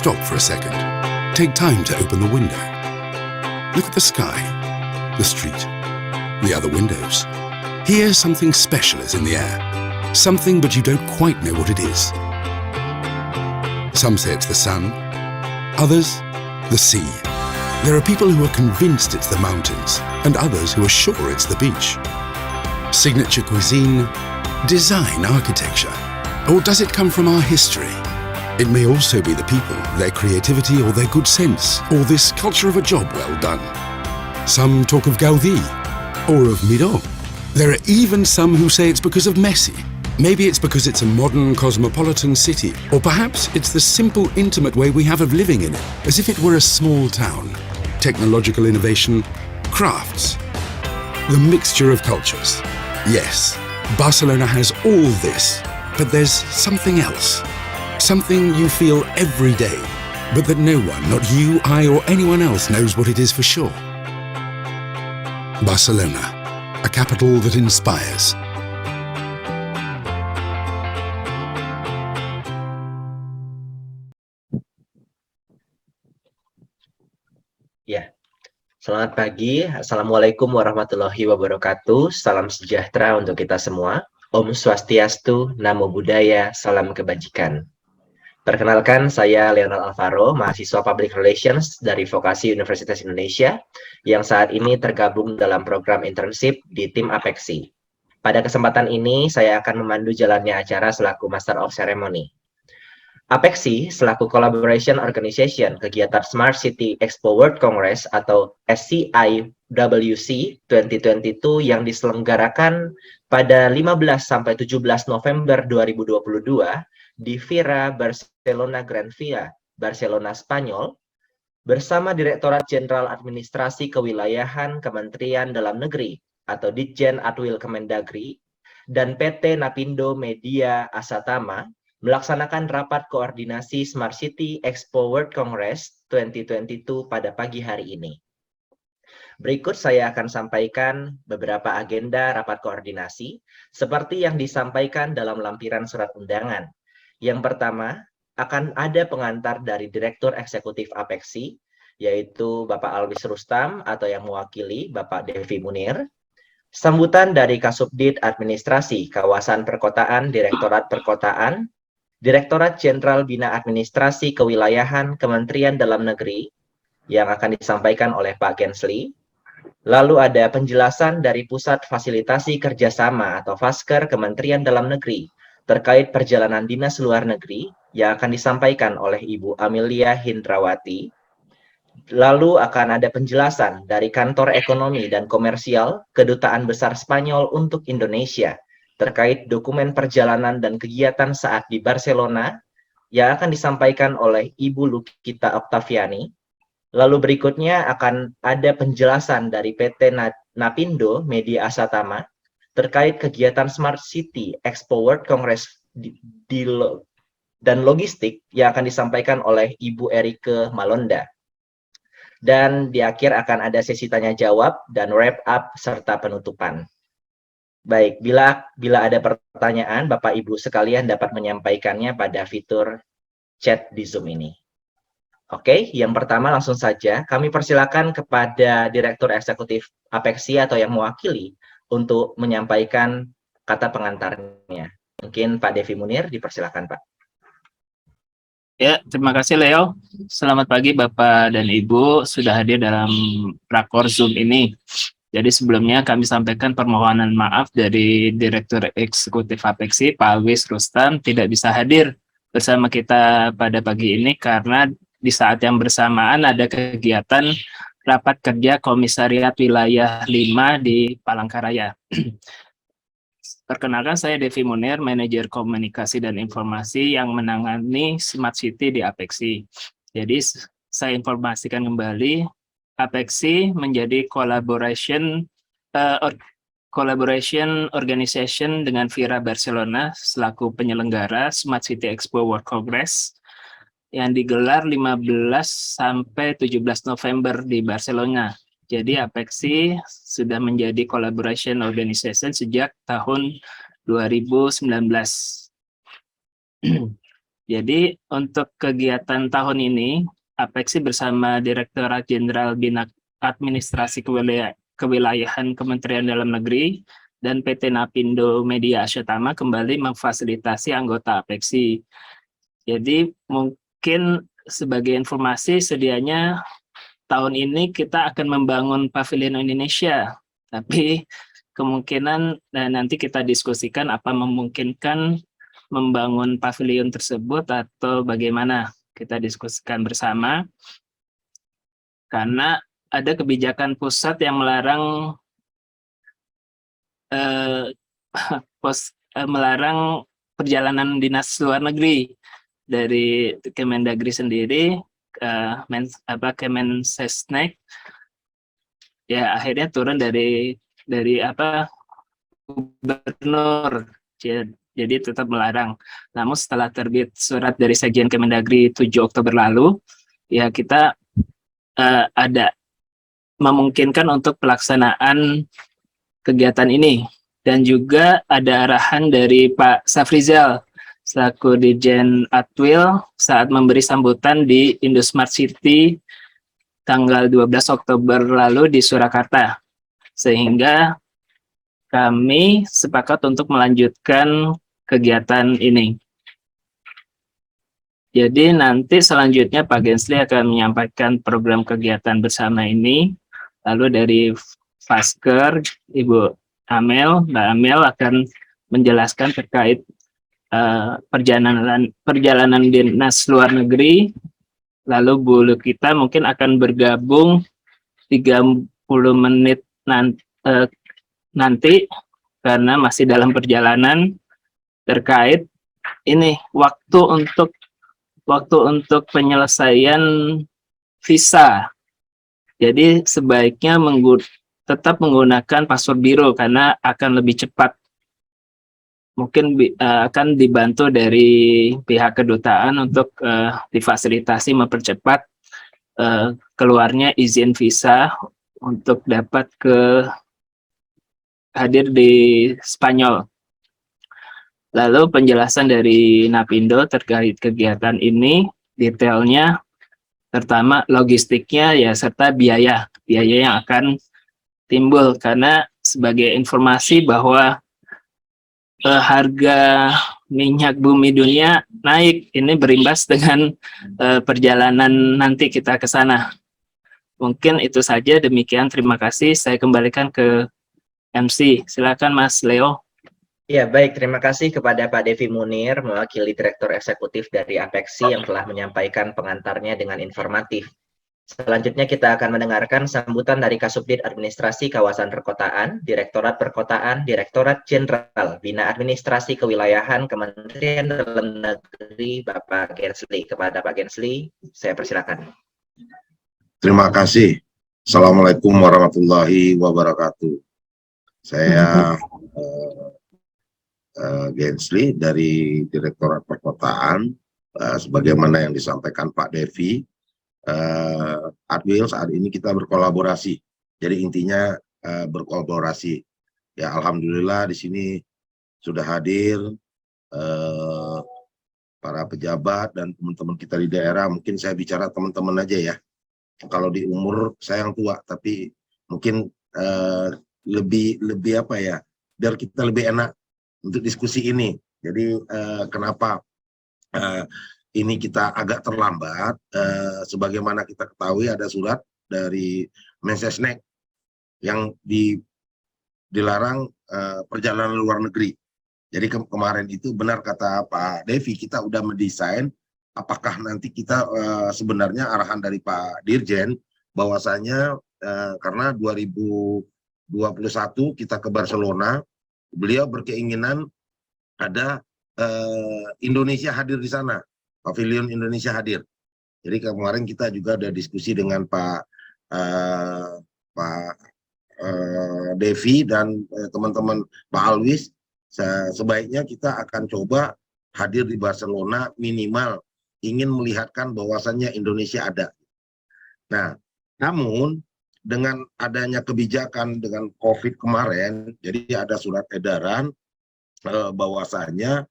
Stop for a second. Take time to open the window. Look at the sky, the street, the other windows. Here, something special is in the air. Something, but you don't quite know what it is. Some say it's the sun, others, the sea. There are people who are convinced it's the mountains, and others who are sure it's the beach. Signature cuisine, design, architecture, or does it come from our history? It may also be the people, their creativity or their good sense, or this culture of a job well done. Some talk of Gaudí, or of Miró. There are even some who say it's because of Messi. Maybe it's because it's a modern cosmopolitan city, or perhaps it's the simple, intimate way we have of living in it, as if it were a small town. Technological innovation, crafts, the mixture of cultures. Yes, Barcelona has all this, but there's something else. Something you feel every day, but that no one, not you, I, or anyone else knows what it is for sure. Barcelona, a capital that inspires. Ya, selamat pagi. Assalamualaikum warahmatullahi wabarakatuh. Salam sejahtera untuk kita semua. Om Swastiastu, Namo Buddhaya, salam kebajikan. Perkenalkan, saya Leonard Alvaro, mahasiswa Public Relations dari Vokasi Universitas Indonesia, yang saat ini tergabung dalam program internship di tim Apexi. Pada kesempatan ini, saya akan memandu jalannya acara selaku Master of Ceremony. Apexi, selaku Collaboration Organization kegiatan Smart City Expo World Congress atau SCIWC 2022 yang diselenggarakan pada 15–17 November 2022, di Vira Barcelona Gran Via, Barcelona, Spanyol, bersama Direktorat Jenderal Administrasi Kewilayahan Kementerian Dalam Negeri atau Ditjen Atwil Kemendagri dan PT Napindo Media Asatama melaksanakan rapat koordinasi Smart City Expo World Congress 2022 pada pagi hari ini. Berikut saya akan sampaikan beberapa agenda rapat koordinasi seperti yang disampaikan dalam lampiran surat undangan. Yang pertama, akan ada pengantar dari Direktur Eksekutif Apeksi, yaitu Bapak Alwis Rustam atau yang mewakili Bapak Devi Munir. Sambutan dari Kasubdit Administrasi Kawasan Perkotaan Direktorat Perkotaan, Direktorat Jenderal Bina Administrasi Kewilayahan Kementerian Dalam Negeri yang akan disampaikan oleh Pak Gensli. Lalu ada penjelasan dari Pusat Fasilitasi Kerjasama atau Fasker Kementerian Dalam Negeri terkait perjalanan dinas luar negeri yang akan disampaikan oleh Ibu Amelia Hindrawati. Lalu akan ada penjelasan dari Kantor Ekonomi dan Komersial Kedutaan Besar Spanyol untuk Indonesia terkait dokumen perjalanan dan kegiatan saat di Barcelona yang akan disampaikan oleh Ibu Lukita Oktaviani. Lalu berikutnya akan ada penjelasan dari PT Napindo Media Asatama terkait kegiatan Smart City Expo World Congress dan logistik yang akan disampaikan oleh Ibu Erike Malonda. Dan di akhir akan ada sesi tanya jawab dan wrap up serta penutupan. Baik, bila ada pertanyaan, Bapak Ibu sekalian dapat menyampaikannya pada fitur chat di Zoom ini. Oke, yang pertama langsung saja kami persilakan kepada Direktur Eksekutif Apeksi atau yang mewakili untuk menyampaikan kata pengantarnya. Mungkin Pak Devi Munir, dipersilakan Pak. Ya, terima kasih Leo. Selamat pagi Bapak dan Ibu sudah hadir dalam rakor Zoom ini. Jadi sebelumnya kami sampaikan permohonan maaf dari Direktur Eksekutif Apeksi, Pak Alwis Rustam, tidak bisa hadir bersama kita pada pagi ini karena di saat yang bersamaan ada kegiatan rapat kerja Komisariat Wilayah 5 di Palangkaraya. Perkenalkan, saya Devi Munir, Manajer Komunikasi dan Informasi yang menangani Smart City di Apeksi. Jadi saya informasikan kembali, Apeksi menjadi collaboration organization dengan Vira Barcelona selaku penyelenggara Smart City Expo World Congress yang digelar 15 sampai 17 November di Barcelona. Jadi Apeksi sudah menjadi collaboration organization sejak tahun 2019. Jadi untuk kegiatan tahun ini, Apeksi bersama Direktorat Jenderal Bina Administrasi Kewilayahan Kementerian Dalam Negeri dan PT Napindo Media Asatama kembali memfasilitasi anggota Apeksi. Jadi mungkin sebagai informasi, sedianya tahun ini kita akan membangun Pavilion Indonesia, tapi kemungkinan nanti kita diskusikan apa memungkinkan membangun pavilion tersebut atau bagaimana, kita diskusikan bersama. Karena ada kebijakan pusat yang melarang melarang perjalanan dinas luar negeri dari Kemendagri sendiri. Kemensesnek ya akhirnya turun dari gubernur, jadi tetap melarang. Namun setelah terbit surat dari Sekjen Kemendagri 7 Oktober lalu, ya kita ada memungkinkan untuk pelaksanaan kegiatan ini, dan juga ada arahan dari Pak Safrizal selaku Dirjen Atwil saat memberi sambutan di Indosmart City tanggal 12 Oktober lalu di Surakarta. Sehingga kami sepakat untuk melanjutkan kegiatan ini. Jadi nanti selanjutnya Pak Gensli akan menyampaikan program kegiatan bersama ini. Lalu dari Fasker, Ibu Mbak Amel akan menjelaskan terkait perjalanan dinas luar negeri. Lalu Bu Lukita mungkin akan bergabung 30 menit nanti karena masih dalam perjalanan terkait ini waktu untuk penyelesaian visa. Jadi sebaiknya tetap menggunakan paspor biru karena akan lebih cepat. Mungkin akan dibantu dari pihak kedutaan untuk difasilitasi mempercepat keluarnya izin visa untuk dapat hadir di Spanyol. Lalu penjelasan dari Napindo terkait kegiatan ini, detailnya, pertama logistiknya ya serta biaya yang akan timbul, karena sebagai informasi bahwa harga minyak bumi dunia naik, ini berimbas dengan perjalanan nanti kita ke sana. Mungkin itu saja, demikian, terima kasih. Saya kembalikan ke MC. Silakan Mas Leo. Ya, baik. Terima kasih kepada Pak Devi Munir, mewakili Direktur Eksekutif dari Apeksi yang telah menyampaikan pengantarnya dengan informatif. Selanjutnya kita akan mendengarkan sambutan dari Kasubdit Administrasi Kawasan Perkotaan, Direktorat Perkotaan, Direktorat Jenderal Bina Administrasi Kewilayahan Kementerian Dalam Negeri, Bapak Gensli. Kepada Pak Gensli, saya persilakan. Terima kasih. Assalamualaikum warahmatullahi wabarakatuh. Saya Gensli dari Direktorat Perkotaan, sebagaimana yang disampaikan Pak Devi. Adwil saat ini kita berkolaborasi, jadi intinya berkolaborasi. Ya, alhamdulillah di sini sudah hadir para pejabat dan teman-teman kita di daerah. Mungkin saya bicara teman-teman aja ya. Kalau di umur saya yang tua, tapi mungkin lebih apa ya, biar kita lebih enak untuk diskusi ini. Jadi kenapa ini kita agak terlambat, sebagaimana kita ketahui ada surat dari Mensesnek yang dilarang perjalanan luar negeri. Jadi kemarin itu benar kata Pak Devi, kita udah mendesain apakah nanti kita sebenarnya arahan dari Pak Dirjen bahwasanya karena 2021 kita ke Barcelona, beliau berkeinginan ada Indonesia hadir di sana, Pavilion Indonesia hadir. Jadi kemarin kita juga ada diskusi dengan Pak Devi dan teman-teman Pak Alwis, sebaiknya kita akan coba hadir di Barcelona, minimal ingin melihatkan bahwasannya Indonesia ada. Nah, namun dengan adanya kebijakan dengan COVID kemarin, jadi ada surat edaran bahwasanya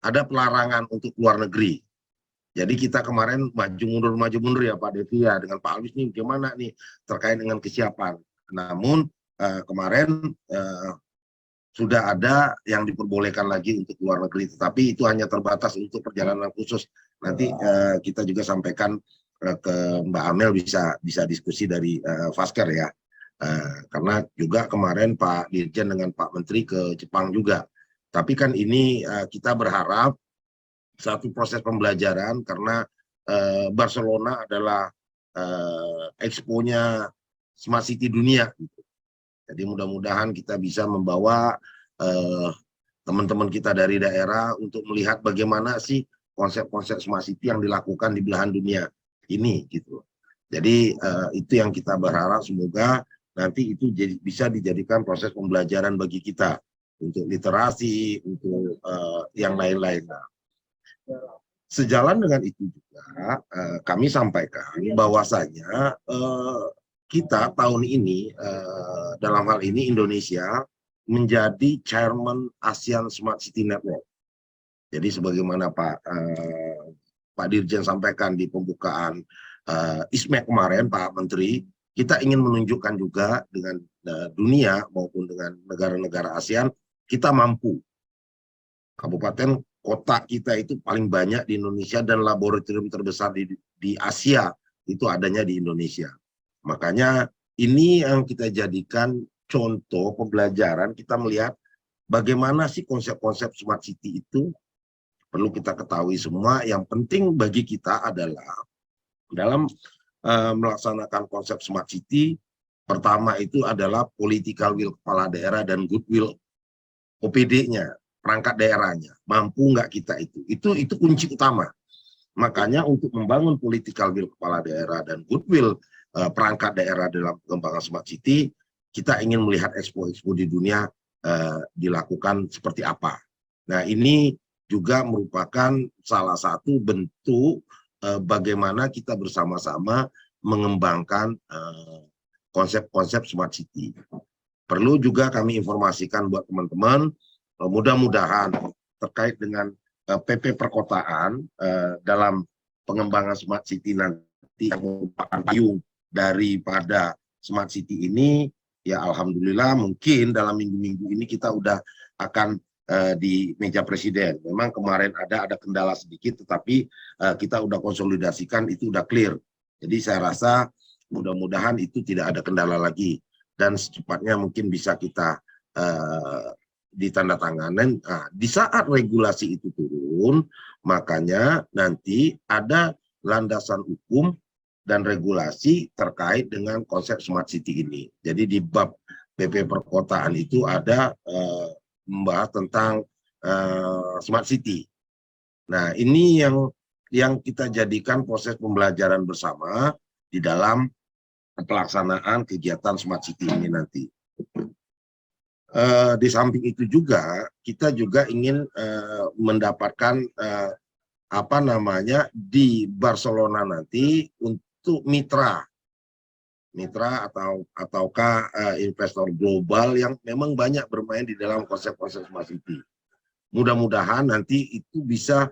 ada pelarangan untuk luar negeri. Jadi kita kemarin maju mundur ya Pak Devi ya, dengan Pak Alwis nih gimana nih terkait dengan kesiapan. Namun kemarin sudah ada yang diperbolehkan lagi untuk luar negeri, tetapi itu hanya terbatas untuk perjalanan khusus. Nanti kita juga sampaikan ke Mbak Amel, bisa diskusi dari Fasker ya. Karena juga kemarin Pak Dirjen dengan Pak Menteri ke Jepang juga. Tapi kan ini kita berharap satu proses pembelajaran, karena Barcelona adalah expo-nya Smart City dunia. Jadi mudah-mudahan kita bisa membawa teman-teman kita dari daerah untuk melihat bagaimana sih konsep-konsep Smart City yang dilakukan di belahan dunia ini gitu. Jadi itu yang kita berharap, semoga nanti itu bisa dijadikan proses pembelajaran bagi kita untuk literasi, untuk yang lain-lain. Sejalan dengan itu juga kami sampaikan bahwasanya kita tahun ini dalam hal ini Indonesia menjadi chairman ASEAN Smart City Network. Jadi sebagaimana Pak Dirjen sampaikan di pembukaan ISMEK kemarin, Pak Menteri, kita ingin menunjukkan juga dengan dunia maupun dengan negara-negara ASEAN, kita mampu. Kabupaten kota kita itu paling banyak di Indonesia, dan laboratorium terbesar di Asia itu adanya di Indonesia. Makanya ini yang kita jadikan contoh pembelajaran, kita melihat bagaimana sih konsep-konsep Smart City itu. Perlu kita ketahui semua, yang penting bagi kita adalah dalam melaksanakan konsep Smart City, pertama itu adalah political will kepala daerah dan goodwill OPD-nya, perangkat daerahnya. Mampu nggak kita itu? Itu kunci utama. Makanya untuk membangun political will kepala daerah dan goodwill perangkat daerah dalam pengembangan Smart City, kita ingin melihat expo-expo di dunia dilakukan seperti apa. Nah, ini juga merupakan salah satu bentuk bagaimana kita bersama-sama mengembangkan konsep-konsep smart city. Perlu juga kami informasikan buat teman-teman, mudah-mudahan terkait dengan PP perkotaan dalam pengembangan smart city nanti yang merupakan payung daripada smart city ini, ya alhamdulillah mungkin dalam minggu-minggu ini kita udah akan di meja presiden. Memang kemarin ada kendala sedikit, tetapi kita udah konsolidasikan, itu udah clear. Jadi saya rasa mudah-mudahan itu tidak ada kendala lagi dan secepatnya mungkin bisa kita ditandatanganan. Nah, di saat regulasi itu turun, makanya nanti ada landasan hukum dan regulasi terkait dengan konsep smart city ini. Jadi di bab PP perkotaan itu ada membahas tentang smart city. Nah, ini yang kita jadikan proses pembelajaran bersama di dalam pelaksanaan kegiatan smart city ini nanti. Di samping itu juga kita juga ingin mendapatkan apa namanya di Barcelona nanti untuk mitra ataukah investor global yang memang banyak bermain di dalam konsep-konsep smart city. Mudah-mudahan nanti itu bisa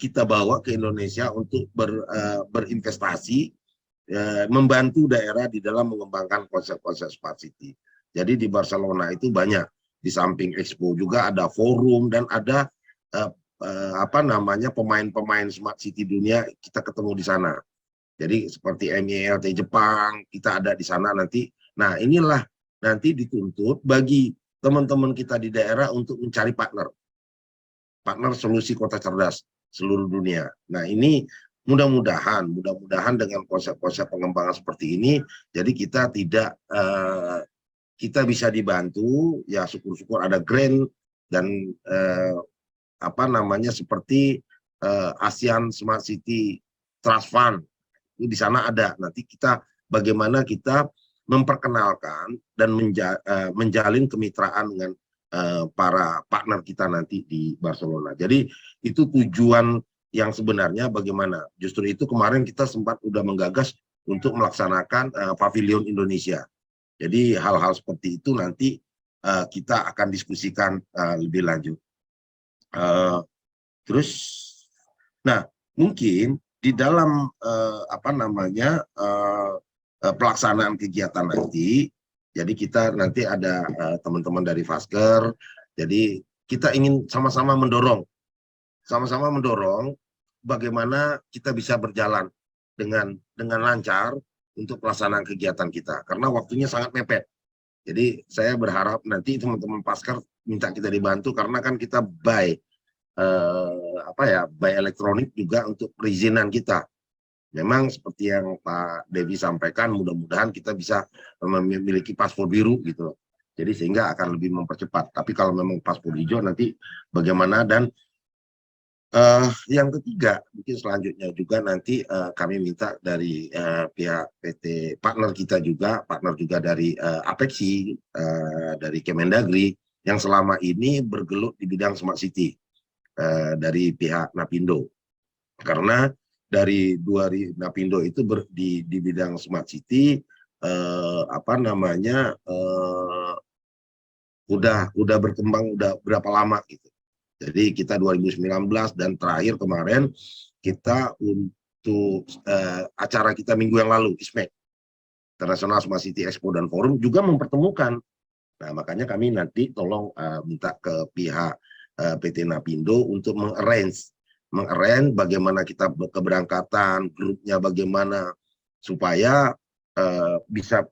kita bawa ke Indonesia untuk berinvestasi, membantu daerah di dalam mengembangkan konsep-konsep smart city. Jadi di Barcelona itu banyak, di samping Expo juga ada forum dan ada apa namanya pemain-pemain smart city dunia, kita ketemu di sana. Jadi seperti MELT Jepang, kita ada di sana nanti. Nah, inilah nanti dituntut bagi teman-teman kita di daerah untuk mencari partner solusi kota cerdas seluruh dunia. Nah, ini mudah-mudahan dengan konsep-konsep pengembangan seperti ini, jadi kita tidak kita bisa dibantu, ya syukur-syukur ada grant dan apa namanya seperti ASEAN Smart City Trust Fund. Di sana ada, nanti kita bagaimana kita memperkenalkan dan menjalin kemitraan dengan para partner kita nanti di Barcelona. Jadi itu tujuan yang sebenarnya bagaimana. Justru itu kemarin kita sempat udah menggagas untuk melaksanakan pavilion Indonesia. Jadi hal-hal seperti itu nanti kita akan diskusikan lebih lanjut. Terus, nah mungkin di dalam apa namanya pelaksanaan kegiatan nanti, jadi kita nanti ada teman-teman dari Fasker, jadi kita ingin sama-sama mendorong bagaimana kita bisa berjalan dengan lancar untuk pelaksanaan kegiatan kita, karena waktunya sangat mepet. Jadi saya berharap nanti teman-teman Fasker minta kita dibantu, karena kan kita buy elektronik juga untuk perizinan kita. Memang seperti yang Pak Devi sampaikan, mudah-mudahan kita bisa memiliki paspor biru gitu loh. Jadi sehingga akan lebih mempercepat. Tapi kalau memang paspor hijau nanti bagaimana. Dan yang ketiga mungkin selanjutnya juga nanti kami minta dari pihak PT partner juga dari Apexi, dari Kemendagri yang selama ini bergelut di bidang smart city. Dari pihak Napindo, karena dari Napindo itu di bidang smart city apa namanya udah berkembang udah berapa lama gitu. Jadi kita 2019 dan terakhir kemarin kita untuk acara kita minggu yang lalu ISMEC International Smart City Expo dan Forum juga mempertemukan. Nah, makanya kami nanti tolong minta ke pihak PT Napindo untuk mengarrange bagaimana kita keberangkatan, grupnya bagaimana supaya bisa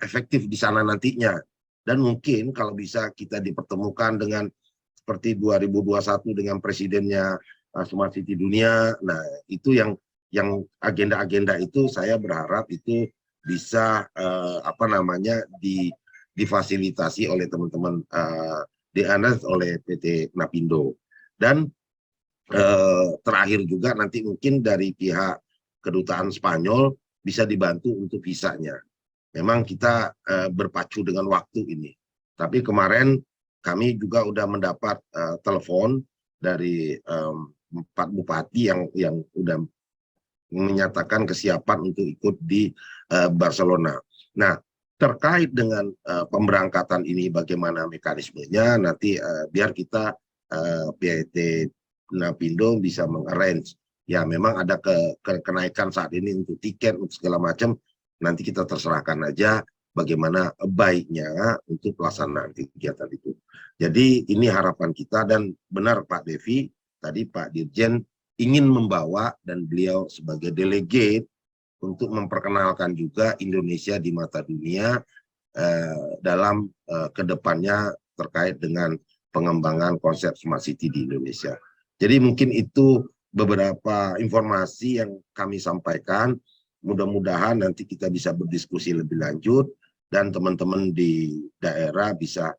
efektif di sana nantinya. Dan mungkin kalau bisa kita dipertemukan dengan seperti 2021 dengan presidennya Smart City Dunia. Nah, itu yang agenda-agenda itu saya berharap itu bisa apa namanya difasilitasi oleh teman-teman dianalisis oleh PT Napindo. Dan terakhir juga nanti mungkin dari pihak kedutaan Spanyol bisa dibantu untuk visanya. Memang kita berpacu dengan waktu ini. Tapi kemarin kami juga sudah mendapat telepon dari 4 bupati yang udah menyatakan kesiapan untuk ikut di Barcelona. Nah, terkait dengan pemberangkatan ini bagaimana mekanismenya, nanti biar kita PT Napindo bisa mengarrange. Ya memang ada kenaikan saat ini untuk tiket, untuk segala macam, nanti kita terserahkan aja bagaimana baiknya untuk pelaksanaan kegiatan itu. Jadi ini harapan kita, dan benar Pak Devi, tadi Pak Dirjen ingin membawa, dan beliau sebagai delegate untuk memperkenalkan juga Indonesia di mata dunia dalam kedepannya terkait dengan pengembangan konsep Smart City di Indonesia. Jadi mungkin itu beberapa informasi yang kami sampaikan. Mudah-mudahan nanti kita bisa berdiskusi lebih lanjut, dan teman-teman di daerah bisa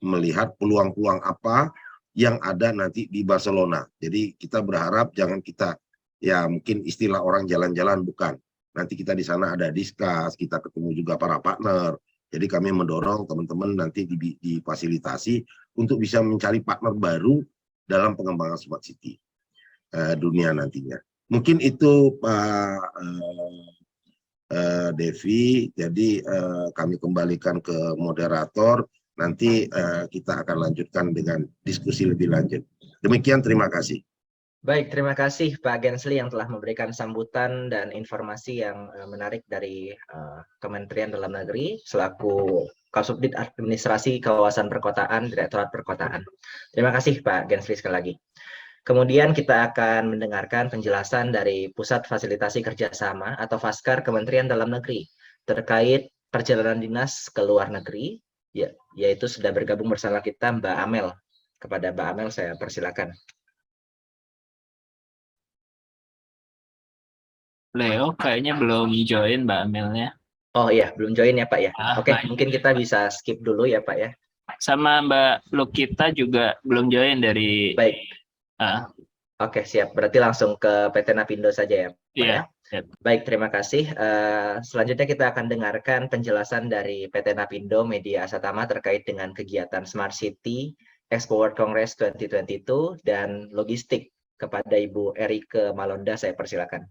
melihat peluang-peluang apa yang ada nanti di Barcelona. Jadi kita berharap jangan kita, ya mungkin istilah orang jalan-jalan, bukan. Nanti kita di sana ada diskus, kita ketemu juga para partner. Jadi kami mendorong teman-teman nanti difasilitasi untuk bisa mencari partner baru dalam pengembangan Smart City dunia nantinya. Mungkin itu Pak Devi. Jadi kami kembalikan ke moderator. Nanti kita akan lanjutkan dengan diskusi lebih lanjut. Demikian, terima kasih. Baik, terima kasih Pak Gensli yang telah memberikan sambutan dan informasi yang menarik dari Kementerian Dalam Negeri selaku Kasubdit Administrasi Kawasan Perkotaan, Direktorat Perkotaan. Terima kasih Pak Gensli sekali lagi. Kemudian kita akan mendengarkan penjelasan dari Pusat Fasilitasi Kerjasama atau Faskar Kementerian Dalam Negeri terkait perjalanan dinas ke luar negeri, yaitu sudah bergabung bersama kita Mbak Amel. Kepada Mbak Amel saya persilakan. Leo kayaknya belum join Mbak Amelnya. Oh iya, belum join ya Pak ya. Oke, Baik. mungkin kita bisa skip dulu ya Pak ya. Sama Mbak Lukita juga belum join dari. Baik. Ah. Oke, siap. Berarti langsung ke PT Napindo saja ya Pak Iya. ya. Baik, terima kasih. Selanjutnya kita akan dengarkan penjelasan dari PT Napindo Media Asatama terkait dengan kegiatan Smart City Expo World Congress 2022 dan logistik. Kepada Ibu Erike Malonda, saya persilakan.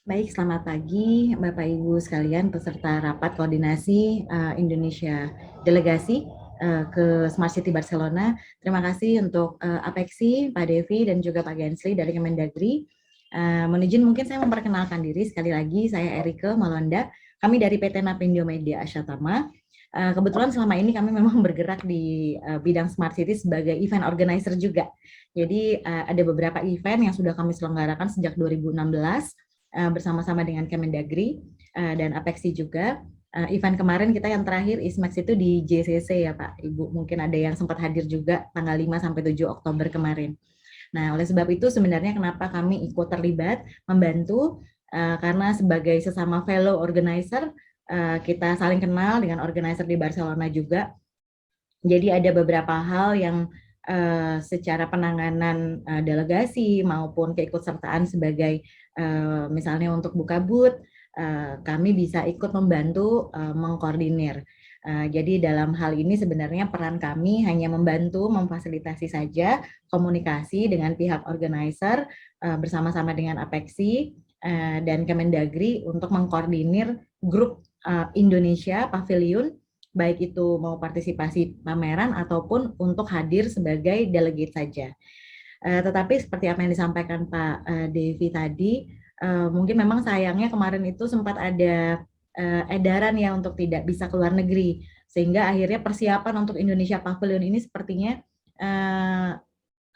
Baik, selamat pagi Bapak Ibu sekalian peserta rapat koordinasi Indonesia delegasi ke Smart City Barcelona. Terima kasih untuk Apexi, Pak Devi, dan juga Pak Gensli dari Kemendagri. Mohon izin mungkin saya memperkenalkan diri sekali lagi, saya Erike Malonda. Kami dari PT Napindo Media Asatama. Kebetulan selama ini kami memang bergerak di bidang Smart City sebagai event organizer juga. Jadi ada beberapa event yang sudah kami selenggarakan sejak 2016. Bersama-sama dengan Kemendagri dan Apexi juga. Event kemarin kita yang terakhir ISMAX itu di JCC ya Pak Ibu, mungkin ada yang sempat hadir juga tanggal 5 sampai 7 Oktober kemarin. Nah, oleh sebab itu sebenarnya kenapa kami ikut terlibat membantu, karena sebagai sesama fellow organizer kita saling kenal dengan organizer di Barcelona juga. Jadi ada beberapa hal yang secara penanganan delegasi maupun keikutsertaan sebagai misalnya untuk buka booth, kami bisa ikut membantu mengkoordinir. Jadi dalam hal ini sebenarnya peran kami hanya membantu memfasilitasi saja komunikasi dengan pihak organizer bersama-sama dengan Apexi dan Kemendagri untuk mengkoordinir grup Indonesia Pavilion, baik itu mau partisipasi pameran ataupun untuk hadir sebagai delegate saja. Tetapi seperti apa yang disampaikan Pak Devi tadi, mungkin memang sayangnya kemarin itu sempat ada edaran ya untuk tidak bisa keluar negeri, sehingga akhirnya persiapan untuk Indonesia Pavilion ini sepertinya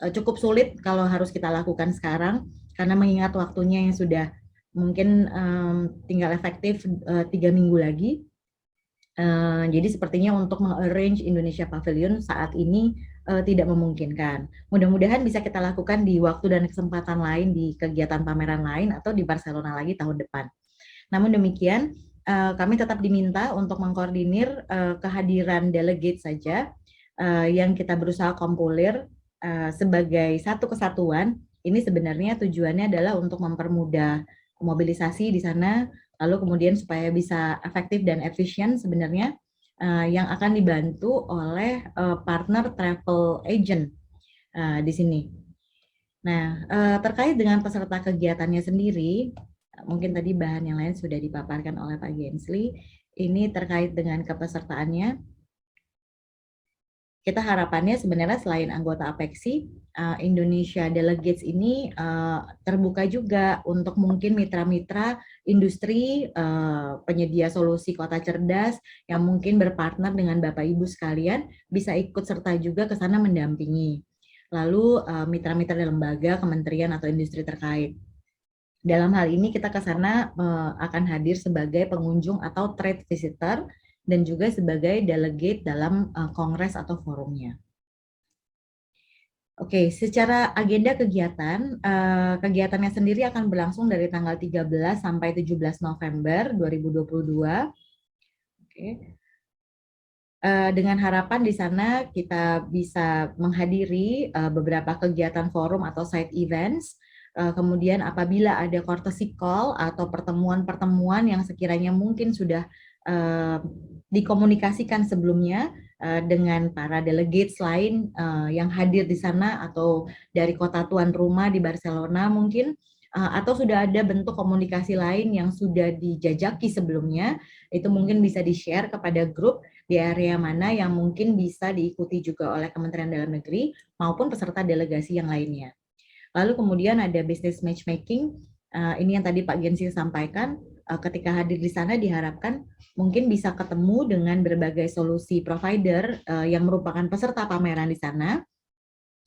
cukup sulit kalau harus kita lakukan sekarang, karena mengingat waktunya yang sudah mungkin tinggal efektif 3 minggu lagi. Jadi sepertinya untuk meng-arrange Indonesia Pavilion saat ini tidak memungkinkan. Mudah-mudahan bisa kita lakukan di waktu dan kesempatan lain di kegiatan pameran lain atau di Barcelona lagi tahun depan. Namun demikian, kami tetap diminta untuk mengkoordinir kehadiran delegate saja yang kita berusaha kompilir sebagai satu kesatuan. Ini sebenarnya tujuannya adalah untuk mempermudah mobilisasi di sana, lalu kemudian supaya bisa efektif dan efisien sebenarnya yang akan dibantu oleh partner travel agent di sini. Nah, terkait dengan peserta kegiatannya sendiri, mungkin tadi bahan yang lain sudah dipaparkan oleh Pak Gensli. Ini terkait dengan kepesertaannya. Kita harapannya sebenarnya selain anggota APEXI, Indonesia Delegates ini terbuka juga untuk mungkin mitra-mitra industri penyedia solusi kota cerdas yang mungkin berpartner dengan Bapak Ibu sekalian bisa ikut serta juga ke sana mendampingi. Lalu mitra-mitra lembaga, kementerian atau industri terkait. Dalam hal ini kita ke sana akan hadir sebagai pengunjung atau trade visitor dan juga sebagai delegate dalam kongres atau forumnya. Oke, secara agenda kegiatan, kegiatannya sendiri akan berlangsung dari tanggal 13 sampai 17 November 2022. Oke. Dengan harapan di sana kita bisa menghadiri beberapa kegiatan forum atau side events. Kemudian apabila ada courtesy call atau pertemuan-pertemuan yang sekiranya mungkin sudah dikomunikasikan sebelumnya dengan para delegates lain yang hadir di sana atau dari kota tuan rumah di Barcelona mungkin, atau sudah ada bentuk komunikasi lain yang sudah dijajaki sebelumnya, itu mungkin bisa di-share kepada grup di area mana yang mungkin bisa diikuti juga oleh Kementerian Dalam Negeri maupun peserta delegasi yang lainnya. Lalu kemudian ada business matchmaking, ini yang tadi Pak Gensli sampaikan, ketika hadir di sana diharapkan mungkin bisa ketemu dengan berbagai solusi provider yang merupakan peserta pameran di sana.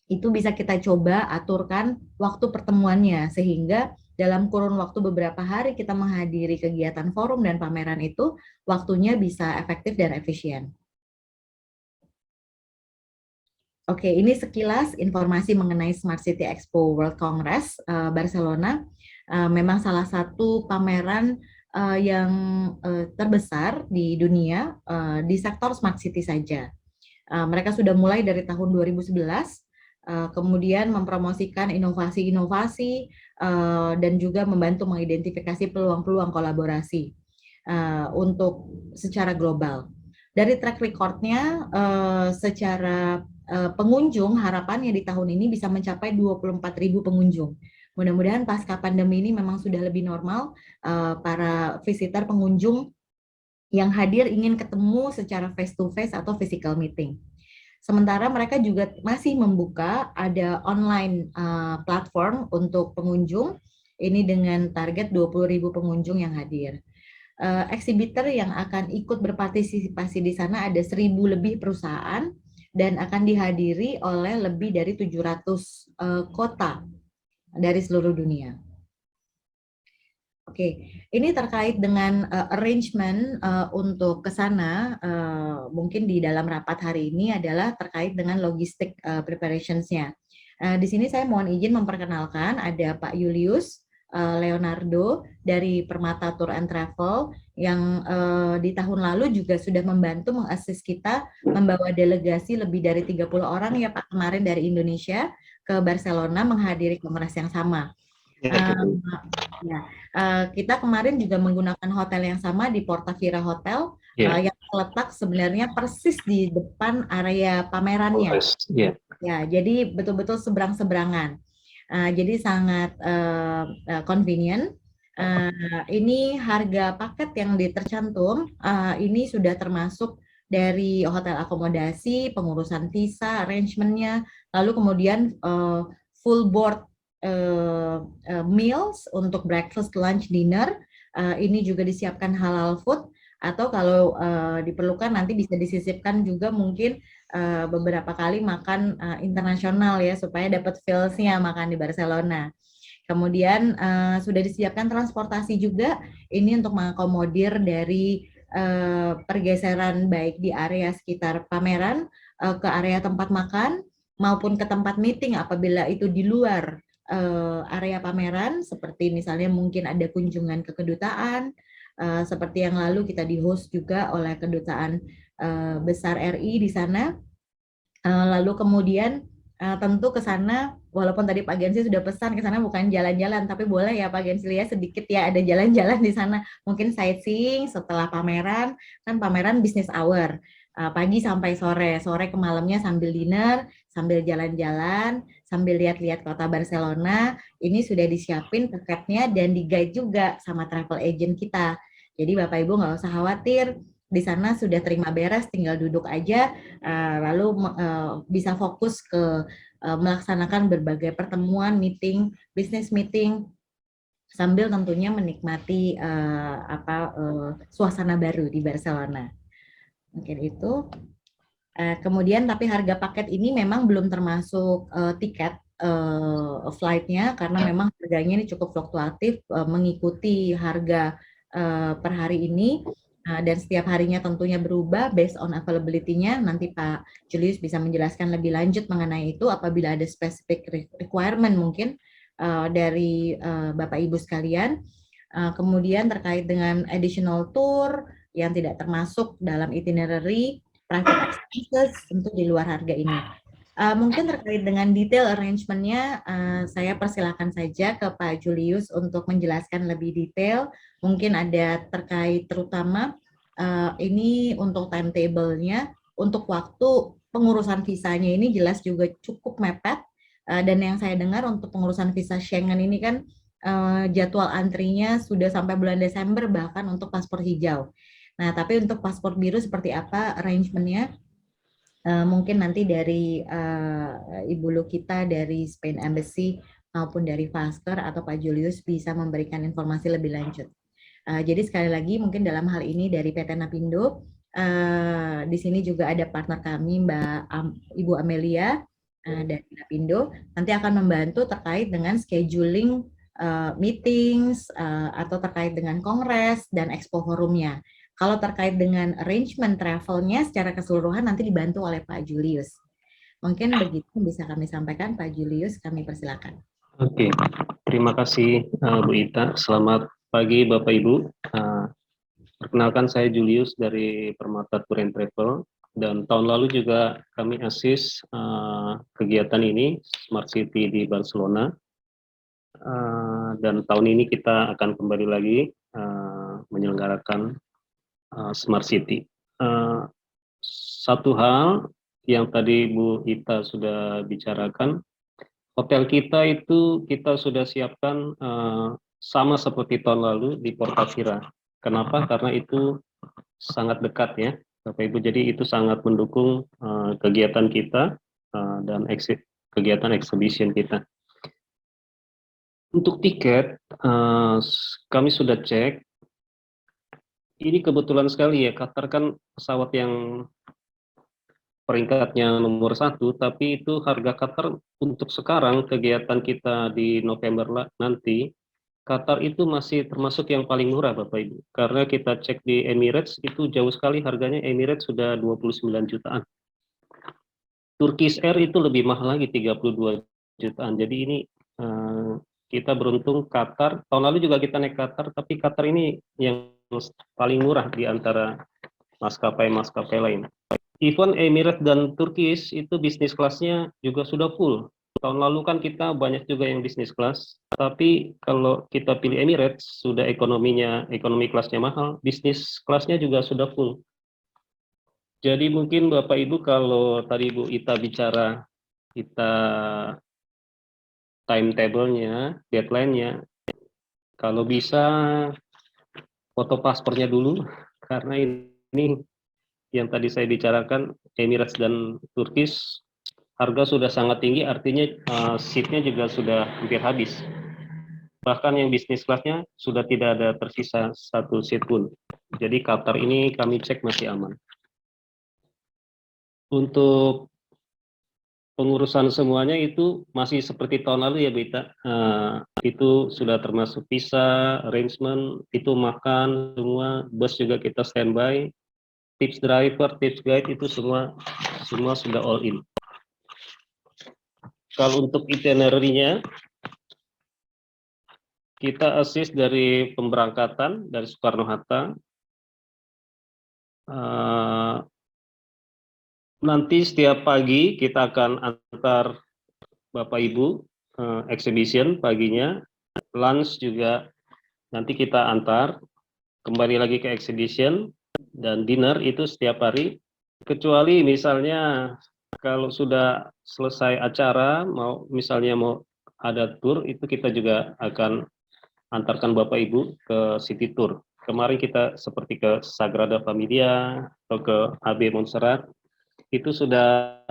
Itu bisa kita coba aturkan waktu pertemuannya, sehingga dalam kurun waktu beberapa hari kita menghadiri kegiatan forum dan pameran itu, waktunya bisa efektif dan efisien. Oke, ini sekilas informasi mengenai Smart City Expo World Congress Barcelona. Memang salah satu pameran yang terbesar di dunia di sektor Smart City saja. Mereka sudah mulai dari tahun 2011, kemudian mempromosikan inovasi-inovasi dan juga membantu mengidentifikasi peluang-peluang kolaborasi untuk secara global. Dari track record-nya secara pengunjung, harapannya di tahun ini bisa mencapai 24.000 pengunjung. Mudah-mudahan pasca pandemi ini memang sudah lebih normal, para visitor pengunjung yang hadir ingin ketemu secara face to face atau physical meeting. Sementara mereka juga masih membuka ada online platform untuk pengunjung, ini dengan target 20.000 pengunjung yang hadir. Exhibitor yang akan ikut berpartisipasi di sana ada 1.000 lebih perusahaan dan akan dihadiri oleh lebih dari 700 kota dari seluruh dunia. Oke, ini terkait dengan arrangement untuk ke sana, mungkin di dalam rapat hari ini adalah terkait dengan logistik preparations-nya. Di sini saya mohon izin memperkenalkan ada Pak Julius Leonardo dari Permata Tour and Travel yang di tahun lalu juga sudah membantu mengassist kita membawa delegasi lebih dari 30 orang ya Pak kemarin dari Indonesia ke Barcelona menghadiri kongres yang sama. Kita kemarin juga menggunakan hotel yang sama di Portavira Hotel yang terletak sebenarnya persis di depan area pamerannya. Ya, jadi betul-betul seberang-seberangan. Jadi sangat convenient. Ini harga paket yang tercantum ini sudah termasuk dari hotel akomodasi, pengurusan visa, arrangement-nya, lalu kemudian full board meals untuk breakfast, lunch, dinner. Ini juga disiapkan halal food, atau kalau diperlukan nanti bisa disisipkan juga mungkin beberapa kali makan internasional ya, supaya dapat feels-nya makan di Barcelona. Kemudian sudah disiapkan transportasi juga, ini untuk mengakomodir dari pergeseran baik di area sekitar pameran ke area tempat makan maupun ke tempat meeting apabila itu di luar area pameran, seperti misalnya mungkin ada kunjungan ke kedutaan, seperti yang lalu kita di-host juga oleh kedutaan besar RI di sana. Lalu kemudian tentu ke sana, walaupun tadi Pak Gensi sudah pesan ke sana bukan jalan-jalan, tapi boleh ya Pak Gensi ya sedikit ya ada jalan-jalan di sana. Mungkin sightseeing setelah pameran, kan pameran business hour. Pagi sampai sore, sore ke malamnya sambil dinner, sambil jalan-jalan, sambil lihat-lihat kota Barcelona. Ini sudah disiapin paketnya dan di-guide juga sama travel agent kita. Jadi Bapak Ibu nggak usah khawatir, di sana sudah terima beres, tinggal duduk aja, lalu bisa fokus ke melaksanakan berbagai pertemuan, meeting, business meeting, sambil tentunya menikmati suasana baru di Barcelona. Mungkin itu. Kemudian tapi harga paket ini memang belum termasuk tiket flight-nya karena memang harganya ini cukup fluktuatif mengikuti harga per hari ini. Dan setiap harinya tentunya berubah based on availability-nya. Nanti Pak Julius bisa menjelaskan lebih lanjut mengenai itu apabila ada specific requirement mungkin dari Bapak Ibu sekalian. Kemudian terkait dengan additional tour yang tidak termasuk dalam itinerary, private expenses tentu di luar harga ini. Mungkin terkait dengan detail arrangement-nya, saya persilakan saja ke Pak Julius untuk menjelaskan lebih detail. Mungkin ada terkait terutama ini untuk timetable-nya, untuk waktu pengurusan visanya ini jelas juga cukup mepet. Dan yang saya dengar untuk pengurusan visa Schengen ini kan jadwal antrinya sudah sampai bulan Desember bahkan untuk paspor hijau. Nah, tapi untuk paspor biru seperti apa arrangement-nya? Mungkin nanti dari Ibu Lukita dari Spain Embassy maupun dari Faster atau Pak Julius bisa memberikan informasi lebih lanjut. Jadi sekali lagi mungkin dalam hal ini dari PT Napindo, di sini juga ada partner kami Ibu Amelia dari Napindo, nanti akan membantu terkait dengan scheduling meetings atau terkait dengan kongres dan expo forumnya. Kalau terkait dengan arrangement travelnya secara keseluruhan nanti dibantu oleh Pak Julius. Mungkin begitu bisa kami sampaikan, Pak Julius, kami persilakan. Oke, terima kasih Bu Ita. Selamat pagi Bapak Ibu. Perkenalkan saya Julius dari Permata Tour and Travel. Dan tahun lalu juga kami assist kegiatan ini, Smart City di Barcelona. Dan tahun ini kita akan kembali lagi menyelenggarakan Smart City. Satu hal yang tadi Bu Ita sudah bicarakan, hotel kita itu kita sudah siapkan sama seperti tahun lalu di Portavira. Kenapa? Karena itu sangat dekat ya, Bapak Ibu. Jadi itu sangat mendukung kegiatan kita dan kegiatan exhibition kita. Untuk tiket, kami sudah cek. Ini kebetulan sekali ya, Qatar kan pesawat yang peringkatnya nomor 1, tapi itu harga Qatar untuk sekarang kegiatan kita di November nanti, Qatar itu masih termasuk yang paling murah Bapak Ibu. Karena kita cek di Emirates itu jauh sekali harganya, Emirates sudah 29 jutaan. Turkish Air itu lebih mahal lagi 32 jutaan. Jadi ini kita beruntung Qatar, tahun lalu juga kita naik Qatar, tapi Qatar ini yang paling murah di antara maskapai-maskapai lain. Even Emirates dan Turkish itu bisnis kelasnya juga sudah full. Tahun lalu kan kita banyak juga yang bisnis kelas, tapi kalau kita pilih Emirates sudah ekonomi kelasnya mahal, bisnis kelasnya juga sudah full. Jadi mungkin Bapak Ibu kalau tadi Bu Ita bicara kita timetable-nya, deadline-nya, kalau bisa foto paspornya dulu, karena ini yang tadi saya bicarakan, Emirates dan Turkish, harga sudah sangat tinggi, artinya seat-nya juga sudah hampir habis. Bahkan yang bisnis kelasnya sudah tidak ada tersisa satu seat pun. Jadi Qatar ini kami cek masih aman. Untuk pengurusan semuanya itu masih seperti tahun lalu ya Bita, itu sudah termasuk visa, arrangement, itu makan semua, bus juga kita standby, tips driver, tips guide itu semua sudah all in. Kalau untuk itinerary-nya kita assist dari pemberangkatan dari Soekarno-Hatta. Nanti setiap pagi kita akan antar Bapak Ibu, exhibition paginya, lunch juga nanti kita antar, kembali lagi ke exhibition, dan dinner itu setiap hari, kecuali misalnya kalau sudah selesai acara, misalnya mau ada tour, itu kita juga akan antarkan Bapak Ibu ke city tour. Kemarin kita seperti ke Sagrada Familia atau ke AB Montserrat, itu sudah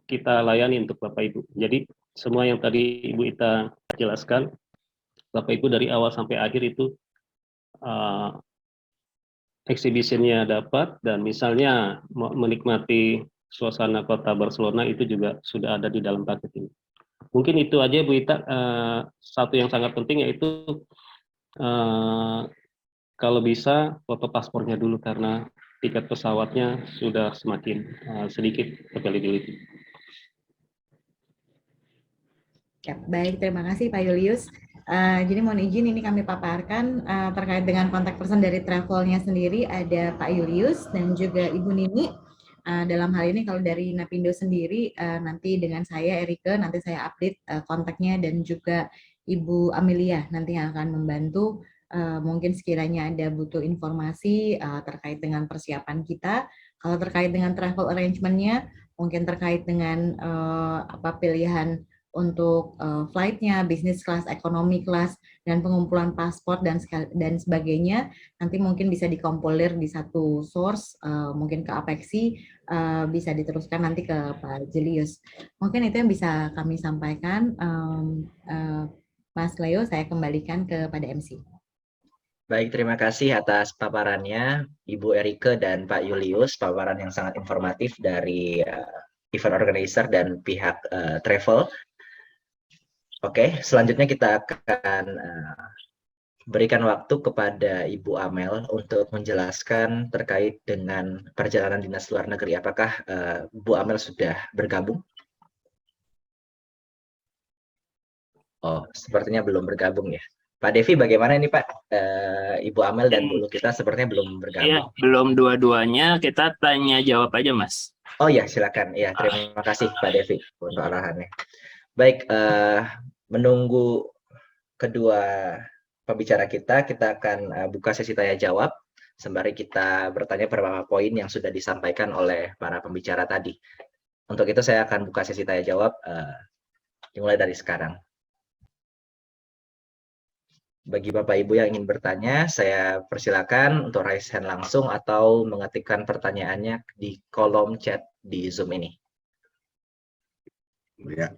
kita layani untuk Bapak Ibu. Jadi semua yang tadi Ibu Ita jelaskan, Bapak Ibu dari awal sampai akhir itu exhibition-nya dapat, dan misalnya menikmati suasana kota Barcelona itu juga sudah ada di dalam paket ini. Mungkin itu aja Bu Ita. Satu yang sangat penting yaitu kalau bisa foto paspornya dulu karena tiket pesawatnya sudah semakin sedikit availability. Ya, baik, terima kasih Pak Julius. Jadi mohon izin ini kami paparkan terkait dengan kontak person dari travelnya sendiri, ada Pak Julius dan juga Ibu Nini. Dalam hal ini kalau dari Napindo sendiri, nanti dengan saya Erike, nanti saya update kontaknya, dan juga Ibu Amelia nanti yang akan membantu. Mungkin sekiranya ada butuh informasi terkait dengan persiapan kita, kalau terkait dengan travel arrangement-nya, mungkin terkait dengan pilihan untuk flight-nya, business class, economy class, dan pengumpulan paspor dan sebagainya, nanti mungkin bisa dikompolir di satu source, mungkin ke Apexi, bisa diteruskan nanti ke Pak Julius. Mungkin itu yang bisa kami sampaikan. Mas Leo, saya kembalikan kepada MC. Baik, terima kasih atas paparannya Ibu Erike dan Pak Julius, paparan yang sangat informatif dari event organizer dan pihak travel. Oke, selanjutnya kita akan berikan waktu kepada Ibu Amel untuk menjelaskan terkait dengan perjalanan dinas luar negeri. Apakah Bu Amel sudah bergabung? Oh, sepertinya belum bergabung ya. Pak Devi, bagaimana ini Pak? Ibu Amel dan Bu Lukita sepertinya belum bergabung. Iya, belum dua-duanya. Kita tanya jawab aja, Mas. Oh ya, silakan. Ya, terima kasih Pak Devi untuk arahannya. Baik, menunggu kedua pembicara kita akan buka sesi tanya jawab sembari kita bertanya beberapa poin yang sudah disampaikan oleh para pembicara tadi. Untuk itu saya akan buka sesi tanya jawab dimulai dari sekarang. Bagi Bapak Ibu yang ingin bertanya, saya persilakan untuk raise hand langsung atau mengetikkan pertanyaannya di kolom chat di Zoom ini. Ya,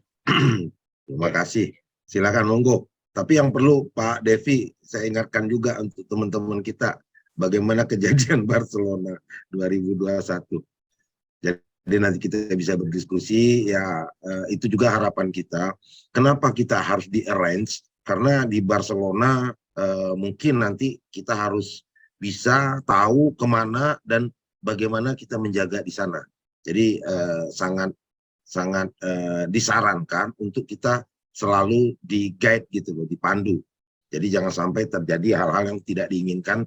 terima kasih. Silakan monggo. Tapi yang perlu Pak Devi, saya ingatkan juga untuk teman-teman kita bagaimana kejadian Barcelona 2021. Jadi nanti kita bisa berdiskusi, ya itu juga harapan kita. Kenapa kita harus di-arrange? Karena di Barcelona mungkin nanti kita harus bisa tahu kemana dan bagaimana kita menjaga di sana. Jadi sangat disarankan untuk kita selalu di-guide gitu loh, dipandu. Jadi jangan sampai terjadi hal-hal yang tidak diinginkan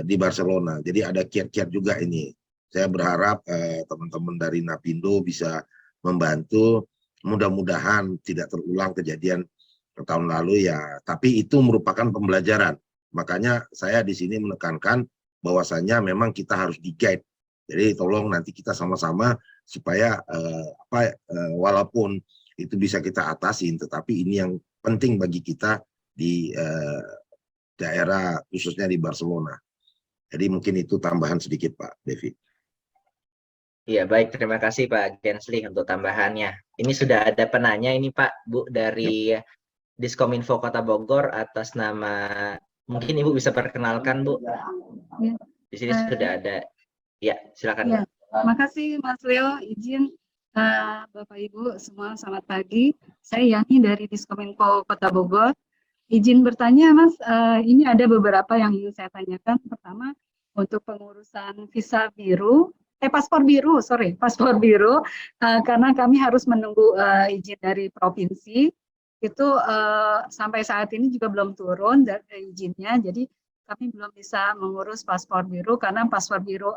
di Barcelona. Jadi ada kiat-kiat juga ini. Saya berharap teman-teman dari Napindo bisa membantu. Mudah-mudahan tidak terulang kejadian tahun lalu ya. Tapi itu merupakan pembelajaran. Makanya saya di sini menekankan bahwasanya memang kita harus di-guide. Jadi tolong nanti kita sama-sama supaya walaupun itu bisa kita atasin, tetapi ini yang penting bagi kita di daerah khususnya di Barcelona. Jadi mungkin itu tambahan sedikit Pak Devi. Iya, baik. Terima kasih Pak Gensli untuk tambahannya. Ini sudah ada penanya ini Pak, Bu, dari Diskominfo Kota Bogor atas nama, mungkin Ibu bisa perkenalkan Bu. Ya. Di sini sudah ada. Ya, silakan. Ya. Makasih Mas Leo, izin Bapak Ibu semua selamat pagi. Saya Yani dari Diskominfo Kota Bogor. Izin bertanya Mas, ini ada beberapa yang ingin saya tanyakan. Pertama, untuk pengurusan visa biru, paspor biru, karena kami harus menunggu izin dari provinsi. Itu sampai saat ini juga belum turun dari izinnya, jadi kami belum bisa mengurus paspor biru karena paspor biru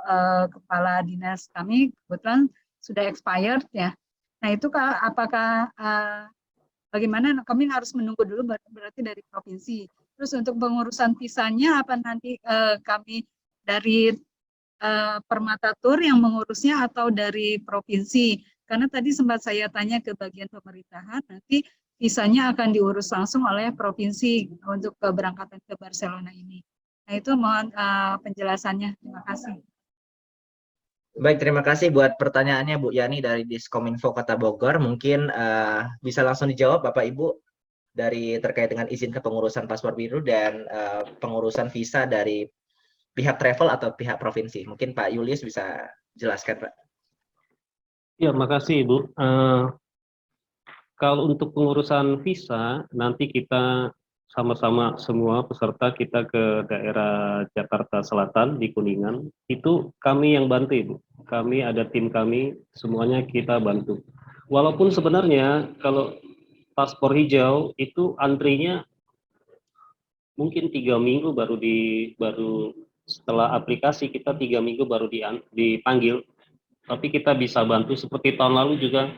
kepala dinas kami kebetulan sudah expired ya. Nah Nah itu apakah bagaimana kami harus menunggu dulu berarti dari provinsi. Terus untuk pengurusan visanya apa nanti kami dari Permata Tour yang mengurusnya atau dari provinsi? Karena tadi sempat saya tanya ke bagian pemerintahan, nanti visanya akan diurus langsung oleh provinsi untuk keberangkatan ke Barcelona ini. Nah itu mohon penjelasannya. Terima kasih. Baik, terima kasih buat pertanyaannya Bu Yani dari Diskominfo Kota Bogor. Mungkin bisa langsung dijawab Bapak Ibu dari terkait dengan izin kepengurusan paspor biru dan pengurusan visa dari pihak travel atau pihak provinsi. Mungkin Pak Julius bisa jelaskan, Pak. Ya, makasih Ibu. Kalau untuk pengurusan visa, nanti kita sama-sama semua peserta kita ke daerah Jakarta Selatan di Kuningan. Itu kami yang bantu Ibu. Kami ada tim kami, semuanya kita bantu. Walaupun sebenarnya kalau paspor hijau itu antrinya mungkin 3 minggu baru setelah aplikasi kita 3 minggu baru dipanggil, tapi kita bisa bantu seperti tahun lalu juga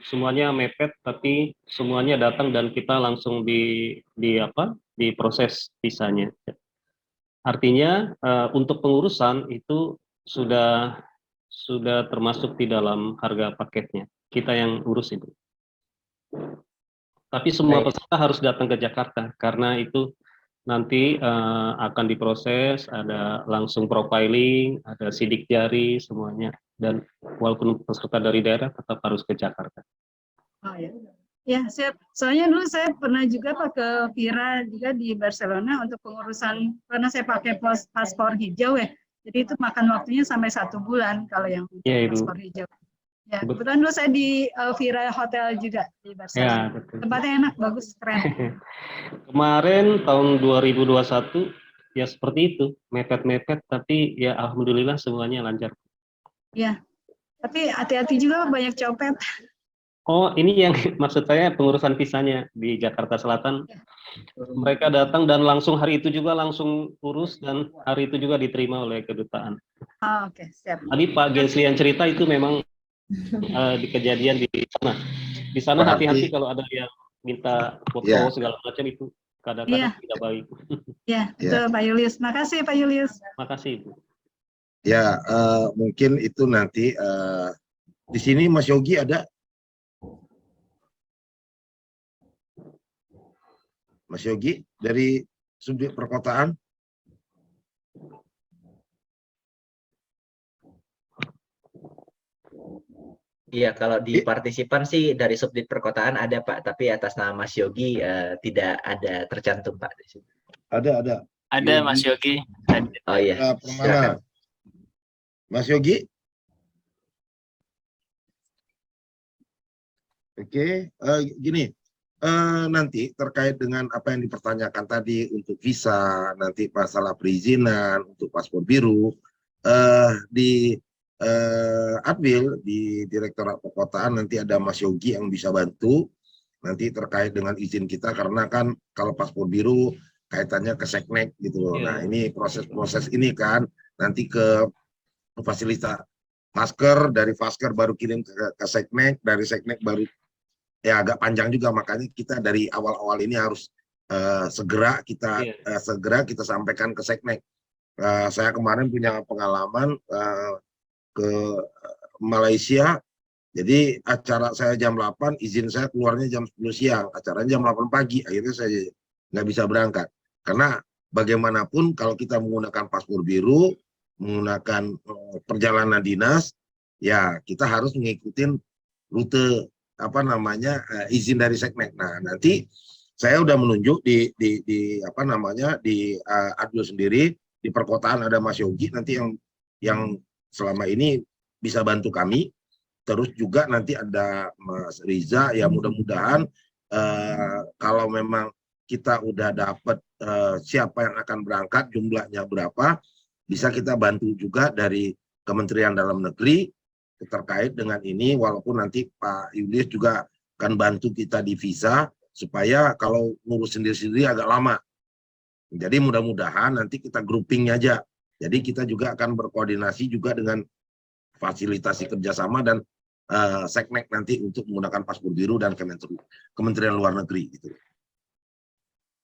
semuanya mepet, tapi semuanya datang dan kita langsung diproses visanya. Artinya untuk pengurusan itu sudah termasuk di dalam harga paketnya. Kita yang urus itu. Tapi semua peserta harus datang ke Jakarta karena itu nanti akan diproses, ada langsung profiling, ada sidik jari semuanya, dan walaupun peserta dari daerah tetap harus ke Jakarta. Oh ya, ya siap. Soalnya dulu saya pernah juga ke Vira juga di Barcelona untuk pengurusan karena saya pakai paspor hijau ya. Jadi itu makan waktunya sampai 1 bulan kalau yang paspor hijau. Ya, kebetulan dulu saya di Vira Hotel juga di Barcelona. Ya, betul. Tempatnya enak, bagus, keren. Kemarin tahun 2021 ya seperti itu, mepet-mepet, tapi ya alhamdulillah semuanya lancar. Ya, tapi hati-hati juga banyak copet. Oh, ini yang maksud saya pengurusan visanya di Jakarta Selatan. Ya. Mereka datang dan langsung hari itu juga langsung urus dan hari itu juga diterima oleh kedutaan. Oh, oke, siap. Tadi Pak Genslian cerita itu memang di kejadian di sana. Di sana hati-hati kalau ada yang minta foto segala macam itu kadang-kadang tidak baik. Ya, betul Pak Julius. Makasih Pak Julius. Makasih Ibu. Ya, mungkin itu nanti di sini Mas Yogi ada. Mas Yogi dari Subdit Perkotaan. Iya, kalau di partisipan sih dari Subdit Perkotaan ada Pak, tapi atas nama Mas Yogi tidak ada tercantum Pak di sini. Ada. Ada Mas Yogi. Oh iya. Permana. Mas Yogi. Oke, gini. Nanti terkait dengan apa yang dipertanyakan tadi untuk visa, nanti masalah perizinan untuk paspor biru, di Admil di Direktorat Perkotaan nanti ada Mas Yogi yang bisa bantu nanti terkait dengan izin kita, karena kan kalau paspor biru kaitannya ke Seknek gitu loh. Nah ini proses-proses ini kan nanti ke fasilitas Fasker, dari Fasker baru kirim ke Seknek, dari Seknek baru ya agak panjang juga, makanya kita dari awal-awal ini harus segera kita sampaikan ke Seknek. Saya kemarin punya pengalaman ke Malaysia, jadi acara saya jam 8, izin saya keluarnya jam 10 siang, acaranya jam 8 pagi, akhirnya saya nggak bisa berangkat. Karena bagaimanapun kalau kita menggunakan paspor biru, menggunakan perjalanan dinas, ya kita harus mengikuti rute izin dari Seknek. Nah nanti saya udah menunjuk di Admil sendiri, di perkotaan ada Mas Yogi nanti yang selama ini bisa bantu kami. Terus juga nanti ada Mas Riza, ya mudah-mudahan kalau memang kita udah dapat siapa yang akan berangkat, jumlahnya berapa, bisa kita bantu juga dari Kementerian Dalam Negeri terkait dengan ini, walaupun nanti Pak Julius juga akan bantu kita di visa, supaya kalau ngurus sendiri-sendiri agak lama. Jadi mudah-mudahan nanti kita grouping aja. Jadi kita juga akan berkoordinasi juga dengan fasilitasi kerjasama dan Seknek nanti untuk menggunakan paspor biru dan Kementerian Luar Negeri gitu.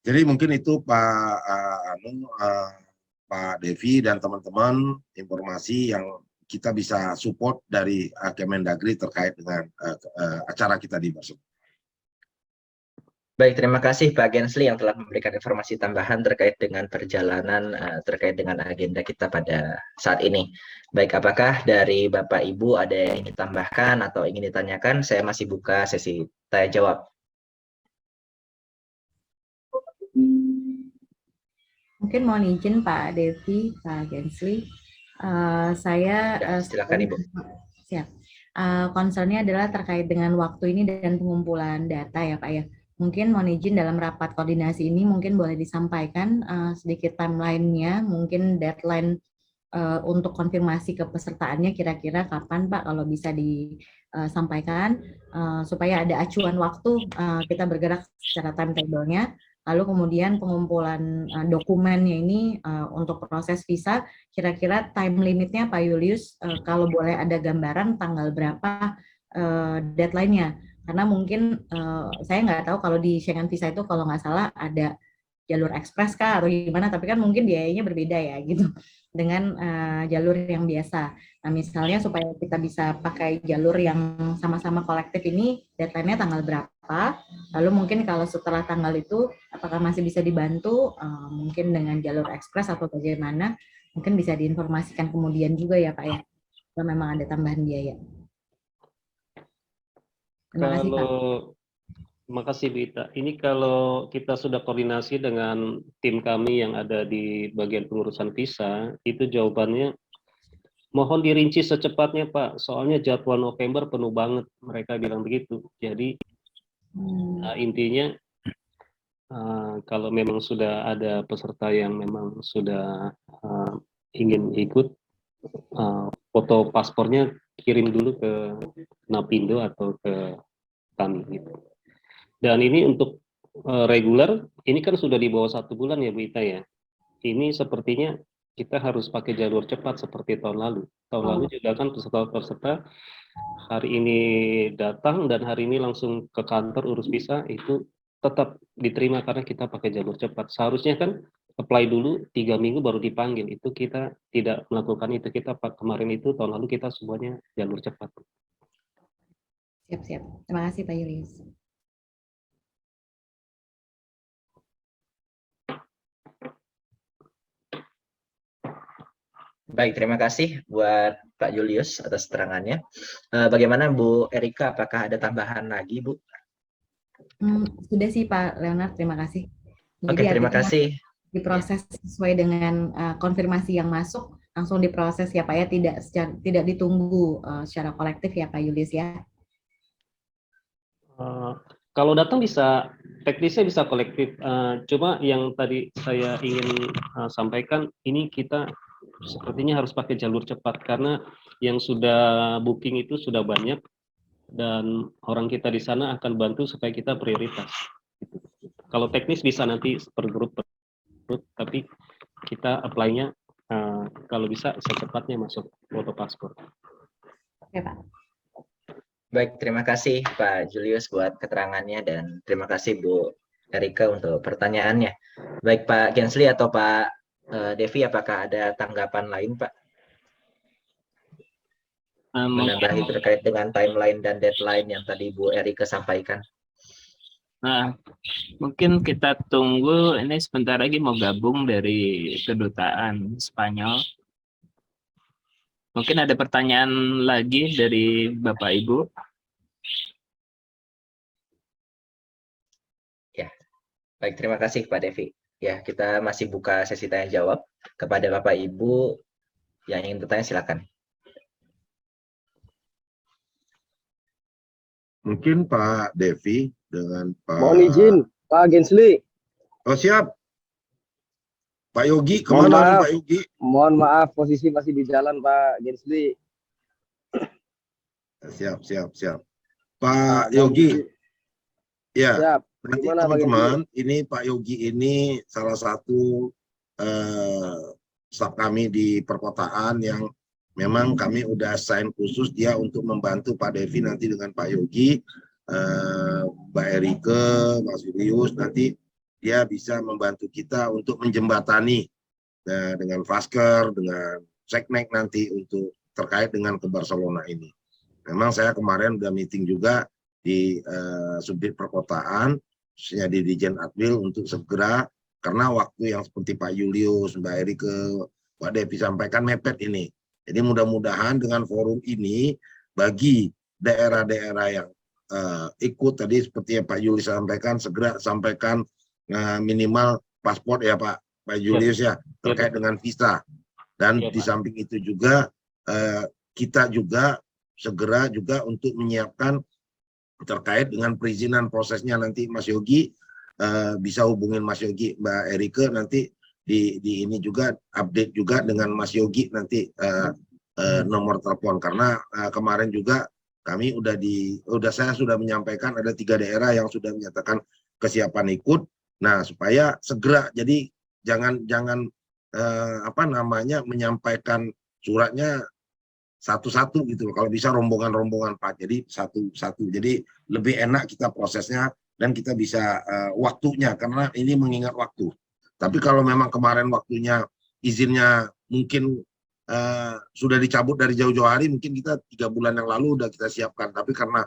Jadi mungkin itu Pak Devi dan teman-teman informasi yang kita bisa support dari Kemendagri terkait dengan acara kita di Barcelona. Baik, terima kasih Pak Gensli yang telah memberikan informasi tambahan terkait dengan perjalanan, terkait dengan agenda kita pada saat ini. Baik, apakah dari Bapak Ibu ada yang ingin ditambahkan atau ingin ditanyakan? Saya masih buka sesi tanya jawab. Mungkin mohon izin Pak Devi, Pak Gensli. Saya silakan Ibu. Siap. Concernnya adalah terkait dengan waktu ini dan pengumpulan data ya Pak ya. Mungkin mohon izin dalam rapat koordinasi ini mungkin boleh disampaikan sedikit timeline-nya, mungkin deadline untuk konfirmasi kepesertaannya kira-kira kapan Pak, kalau bisa disampaikan supaya ada acuan waktu kita bergerak secara timetable-nya. Lalu kemudian pengumpulan dokumennya ini untuk proses visa, kira-kira time limitnya Pak Julius, kalau boleh ada gambaran tanggal berapa deadline-nya. Karena mungkin saya nggak tahu kalau di Schengen Visa itu kalau nggak salah ada jalur ekspres kah atau gimana, tapi kan mungkin biayanya berbeda ya gitu dengan jalur yang biasa. Nah misalnya supaya kita bisa pakai jalur yang sama-sama kolektif ini, deadline-nya tanggal berapa, lalu mungkin kalau setelah tanggal itu apakah masih bisa dibantu mungkin dengan jalur ekspres atau bagaimana, mungkin bisa diinformasikan kemudian juga ya Pak ya, kalau memang ada tambahan biaya. Terima kasih Pak. Terima kasih Bu Ita. Ini kalau kita sudah koordinasi dengan tim kami yang ada di bagian pengurusan visa, itu jawabannya mohon dirinci secepatnya Pak, soalnya jadwal November penuh banget, mereka bilang begitu. Jadi intinya kalau memang sudah ada peserta yang memang sudah ingin ikut, foto paspornya kirim dulu ke Napindo atau ke kami gitu. Dan ini untuk reguler, ini kan sudah di bawah 1 bulan ya Bu Ita ya. Ini sepertinya kita harus pakai jalur cepat seperti tahun lalu. Tahun lalu juga kan peserta-peserta hari ini datang dan hari ini langsung ke kantor urus visa, itu tetap diterima karena kita pakai jalur cepat. Seharusnya kan apply dulu 3 minggu baru dipanggil. Itu kita tidak melakukan itu. Kita kemarin itu tahun lalu kita semuanya jalur cepat. Siap-siap. Terima kasih Pak Julius. Baik, terima kasih buat Pak Julius atas keterangannya. Bagaimana Bu Erika, apakah ada tambahan lagi Bu? Sudah sih Pak Leonard, terima kasih. Oke, terima kasih. Diproses sesuai dengan konfirmasi yang masuk, langsung diproses ya Pak ya, tidak ditunggu secara kolektif ya Pak Julius ya. Kalau datang bisa, teknisnya bisa kolektif. Cuma yang tadi saya ingin sampaikan, ini kita sepertinya harus pakai jalur cepat karena yang sudah booking itu sudah banyak dan orang kita di sana akan bantu supaya kita prioritas. Kalau teknis bisa nanti per grup, tapi kita apply-nya kalau bisa secepatnya masuk foto paspor. Oke Pak. Baik, terima kasih Pak Julius buat keterangannya dan terima kasih Bu Erika untuk pertanyaannya. Baik Pak Gensli atau Pak Devi, apakah ada tanggapan lain Pak? Menambahi terkait dengan timeline dan deadline yang tadi Bu Erika sampaikan. Nah, mungkin kita tunggu, ini sebentar lagi mau gabung dari kedutaan Spanyol. Mungkin ada pertanyaan lagi dari Bapak Ibu. Ya, baik, terima kasih Pak Devi. Ya, kita masih buka sesi tanya jawab kepada Bapak Ibu yang ingin bertanya, silakan. Mungkin Pak Devi dengan Pak... Mohon izin, Pak Gensli. Oh siap. Pak Yogi, kemana Pak Yogi? Mohon maaf, posisi masih di jalan Pak Gensli. Siap. Pak Yogi. Ya. Siap. Nanti teman-teman, ini Pak Yogi ini salah satu staf kami di perkotaan yang memang kami udah assign khusus dia untuk membantu Pak Devi nanti dengan Pak Yogi, Mbak Erike, Mas Julius, nanti dia bisa membantu kita untuk menjembatani dengan Fasker, dengan Seknek nanti untuk terkait dengan ke Barcelona ini. Memang saya kemarin udah meeting juga di Subdit Perkotaan, khususnya di Dirjen Admil untuk segera, karena waktu yang seperti Pak Julius, Mbak Erike, Pak Devi sampaikan mepet ini. Jadi mudah-mudahan dengan forum ini bagi daerah-daerah yang ikut tadi seperti yang Pak Julius sampaikan, segera sampaikan minimal paspor ya Pak Julius ya, terkait dengan visa. Dan di samping itu juga kita juga segera juga untuk menyiapkan terkait dengan perizinan prosesnya nanti Mas Yogi bisa hubungin Mas Yogi, Mbak Erike nanti di ini juga update juga dengan Mas Yogi nanti nomor telepon, karena kemarin juga kami saya sudah menyampaikan ada 3 daerah yang sudah menyatakan kesiapan ikut. Nah, supaya segera, jadi jangan menyampaikan suratnya satu-satu gitu loh. Kalau bisa rombongan-rombongan Pak, jadi satu-satu. Jadi lebih enak kita prosesnya dan kita bisa waktunya, karena ini mengingat waktu. Tapi kalau memang kemarin waktunya izinnya mungkin sudah dicabut dari jauh-jauh hari, mungkin kita 3 bulan yang lalu udah kita siapkan. Tapi karena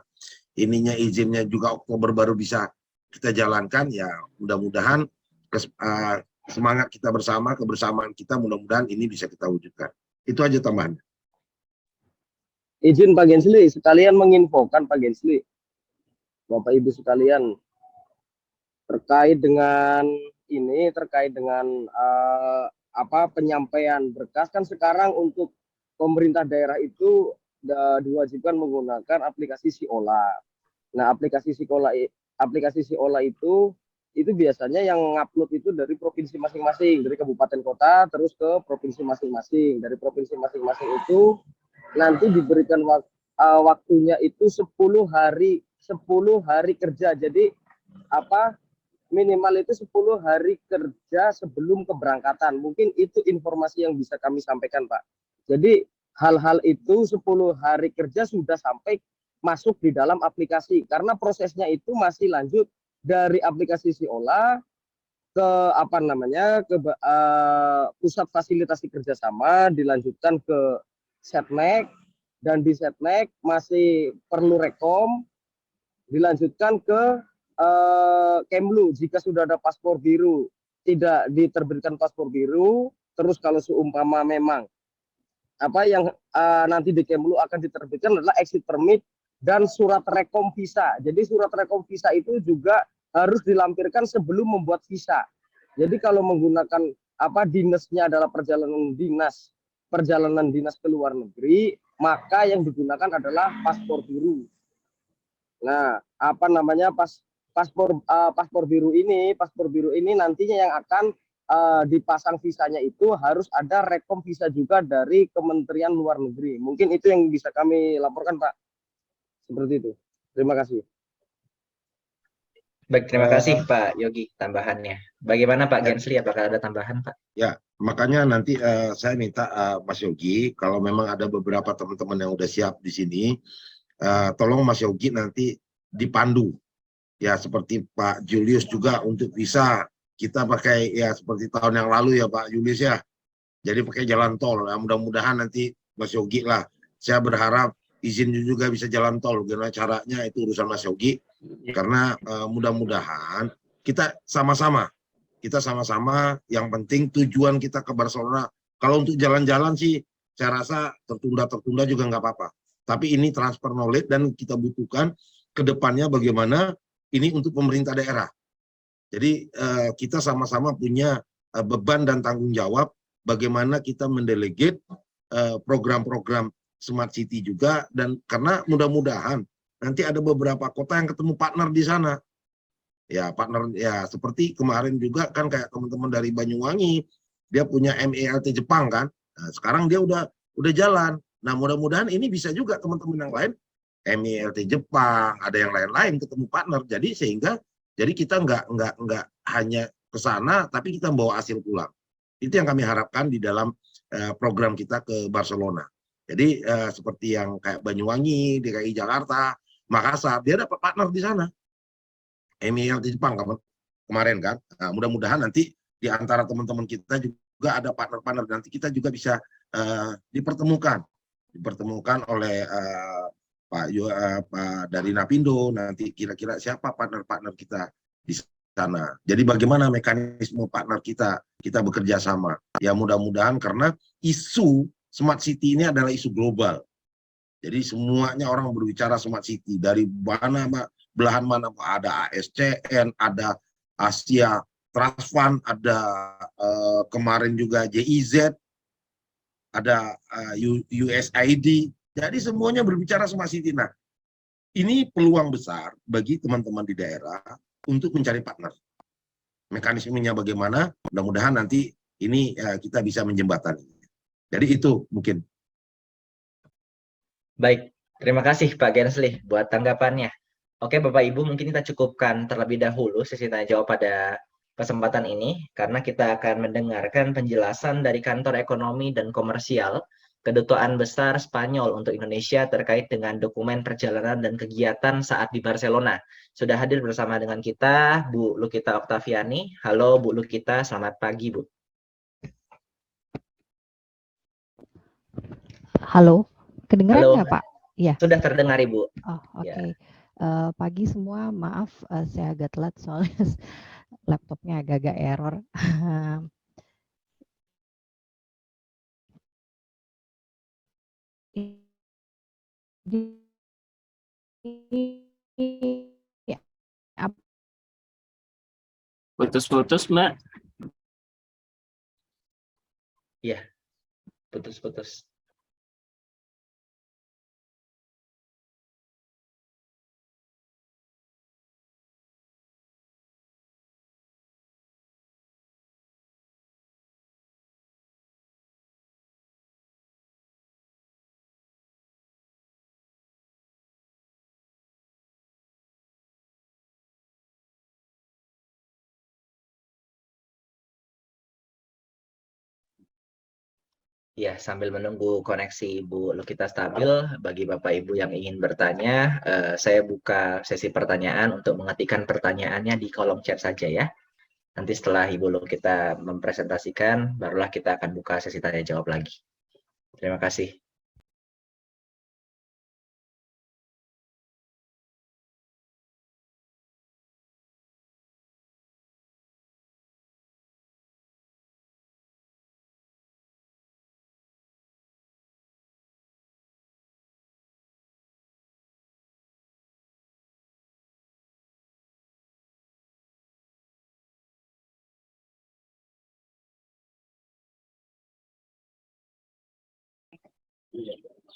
ininya izinnya juga Oktober baru bisa kita jalankan, ya mudah-mudahan semangat kita bersama, kebersamaan kita mudah-mudahan ini bisa kita wujudkan. Itu aja tambahan. Izin Pak Gensli, sekalian menginfokan Pak Gensli, Bapak Ibu sekalian, terkait dengan ini, terkait dengan penyampaian berkas, kan sekarang untuk pemerintah daerah itu diwajibkan menggunakan aplikasi Siola. Nah, aplikasi Siola itu biasanya yang ngupload itu dari provinsi masing-masing, dari kabupaten kota terus ke provinsi masing-masing. Dari provinsi masing-masing itu nanti diberikan waktunya itu 10 hari kerja. Jadi minimal itu 10 hari kerja sebelum keberangkatan. Mungkin itu informasi yang bisa kami sampaikan, Pak. Jadi hal-hal itu 10 hari kerja sudah sampai masuk di dalam aplikasi, karena prosesnya itu masih lanjut dari aplikasi Siola ke pusat fasilitasi kerjasama, dilanjutkan ke Setnek, dan di Setnek masih perlu rekom, dilanjutkan ke Kemlu jika sudah ada paspor biru, tidak diterbitkan paspor biru. Terus kalau seumpama memang yang nanti di Kemlu akan diterbitkan adalah exit permit dan surat rekom visa. Jadi surat rekom visa itu juga harus dilampirkan sebelum membuat visa. Jadi kalau menggunakan dinasnya adalah perjalanan dinas ke luar negeri, maka yang digunakan adalah paspor biru. Nah, paspor biru ini nantinya yang akan dipasang visanya itu harus ada rekom visa juga dari Kementerian Luar Negeri. Mungkin itu yang bisa kami laporkan, Pak. Seperti itu. Terima kasih. Baik, terima kasih Pak Yogi tambahannya. Bagaimana Pak Gensli, apakah ada tambahan Pak? Ya, makanya nanti saya minta Mas Yogi, kalau memang ada beberapa teman-teman yang udah siap di sini, tolong Mas Yogi nanti dipandu. Ya, seperti Pak Julius juga untuk visa, kita pakai ya seperti tahun yang lalu ya Pak Julius ya. Jadi pakai jalan tol. Ya, mudah-mudahan nanti Mas Yogi lah. Saya berharap izin juga bisa jalan tol. Gimana caranya itu urusan Mas Yogi. Karena mudah-mudahan kita sama-sama yang penting tujuan kita ke Barcelona. Kalau untuk jalan-jalan sih saya rasa tertunda juga nggak apa-apa. Tapi ini transfer knowledge dan kita butuhkan ke depannya bagaimana ini untuk pemerintah daerah. Jadi kita sama-sama punya beban dan tanggung jawab bagaimana kita mendelegate program-program Smart City juga, dan karena mudah-mudahan nanti ada beberapa kota yang ketemu partner di sana. Ya, partner ya seperti kemarin juga kan kayak teman-teman dari Banyuwangi, dia punya MELT Jepang kan. Nah, sekarang dia udah jalan. Nah, mudah-mudahan ini bisa juga teman-teman yang lain MELT Jepang, ada yang lain-lain ketemu partner. Jadi sehingga kita nggak hanya ke sana tapi kita membawa hasil pulang. Itu yang kami harapkan di dalam program kita ke Barcelona. Jadi seperti yang kayak Banyuwangi, DKI Jakarta, Makassar, dia dapat partner di sana. MIL di Jepang kemarin kan. Nah, mudah-mudahan nanti di antara teman-teman kita juga ada partner-partner, nanti kita juga bisa dipertemukan oleh Pak dari Napindo, nanti kira-kira siapa partner-partner kita di sana. Jadi bagaimana mekanisme partner kita bekerja sama. Ya mudah-mudahan, karena isu Smart City ini adalah isu global. Jadi semuanya orang berbicara Smart City, dari belahan mana, ada ASCN, ada Asia Trust Fund, ada kemarin juga JIZ, ada USAID. Jadi semuanya berbicara Smart City. Nah, ini peluang besar bagi teman-teman di daerah untuk mencari partner. Mekanismenya bagaimana? Mudah-mudahan nanti ini kita bisa menjembatani. Jadi itu mungkin. Baik, terima kasih Pak Gensli buat tanggapannya. Oke Bapak Ibu, mungkin kita cukupkan terlebih dahulu sesi tanya jawab pada kesempatan ini, karena kita akan mendengarkan penjelasan dari Kantor Ekonomi dan Komersial Kedutaan Besar Spanyol untuk Indonesia terkait dengan dokumen perjalanan dan kegiatan saat di Barcelona. Sudah hadir bersama dengan kita Bu Lukita Oktaviani. Halo Bu Lukita, selamat pagi Bu. Halo, kedengeran Halo. nggak Pak? Iya. Sudah terdengar Ibu. Oh, oke. Ya. Pagi semua, maaf saya agak telat soalnya laptopnya agak-agak error. Ya, Putus-putus, Mbak. Iya, putus-putus. Ya, sambil menunggu koneksi Ibu Lukita stabil, bagi Bapak Ibu yang ingin bertanya, saya buka sesi pertanyaan untuk mengetikkan pertanyaannya di kolom chat saja ya. Nanti setelah Ibu Lukita mempresentasikan, barulah kita akan buka sesi tanya jawab lagi. Terima kasih.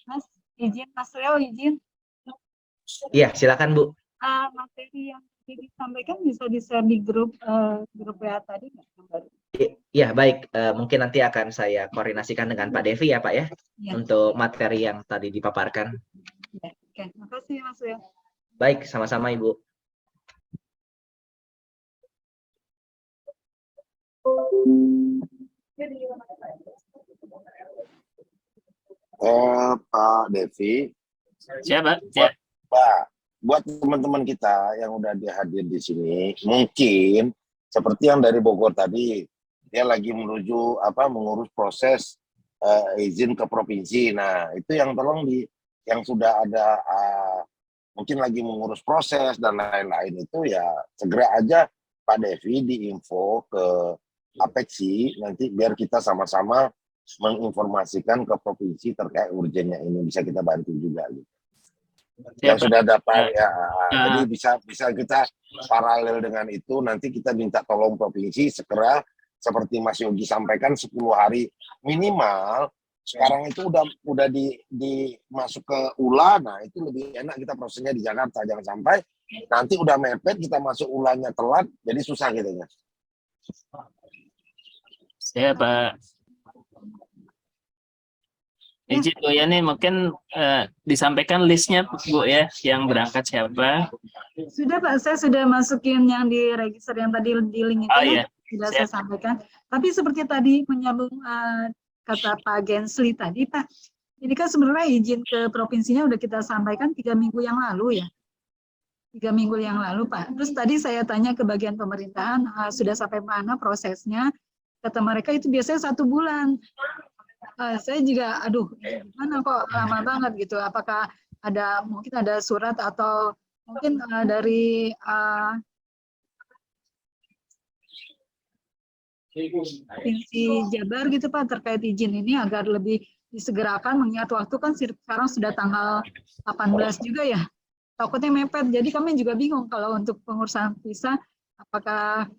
Mas, izin Mas Leo, izin. Iya, silakan Bu. Materi yang disampaikan bisa di-share di grup WA tadi nggak? Iya, baik. Mungkin nanti akan saya koordinasikan dengan Pak Devi ya Pak ya, untuk materi yang tadi dipaparkan. Ya, oke, makasih Mas Leo. Baik, sama-sama Ibu. Pak Devi, Siapa? Ya. buat teman-teman kita yang udah hadir di sini, mungkin seperti yang dari Bogor tadi, dia lagi mengurus proses izin ke provinsi. Nah, itu yang tolong yang sudah ada mungkin lagi mengurus proses dan lain-lain itu ya segera aja Pak Devi diinfo ke Apexi, nanti biar kita sama-sama menginformasikan ke provinsi terkait urgennya ini, bisa kita bantu juga gitu. Yang sudah dapat ya, jadi bisa kita paralel dengan itu, nanti kita minta tolong provinsi segera seperti Mas Yogi sampaikan 10 hari minimal. Sekarang itu udah masuk ke ULA, nah itu lebih enak kita prosesnya di Jakarta, jangan sampai nanti udah mepet kita masuk ULA-nya telat, jadi susah gitu ya. Siapa? Izin Bu Yani, mungkin disampaikan listnya Bu ya, yang berangkat siapa? Sudah Pak, saya sudah masukin yang di register yang tadi di link itu. Oh, iya. Sudah saya sampaikan. Tapi seperti tadi menyambung kata Pak Gensli tadi Pak, Ini kan sebenarnya izin ke provinsinya udah kita sampaikan 3 minggu yang lalu ya. 3 minggu yang lalu, Pak. Terus tadi saya tanya ke bagian pemerintahan, sudah sampai mana prosesnya? Kata mereka itu biasanya 1 bulan. Saya juga, aduh, gimana kok lama banget gitu. Apakah mungkin ada surat atau mungkin dari Provinsi Jabar gitu Pak terkait izin ini agar lebih disegerakan mengingat waktu kan sekarang sudah tanggal 18 juga ya. Takutnya mepet. Jadi kami juga bingung kalau untuk pengurusan visa apakah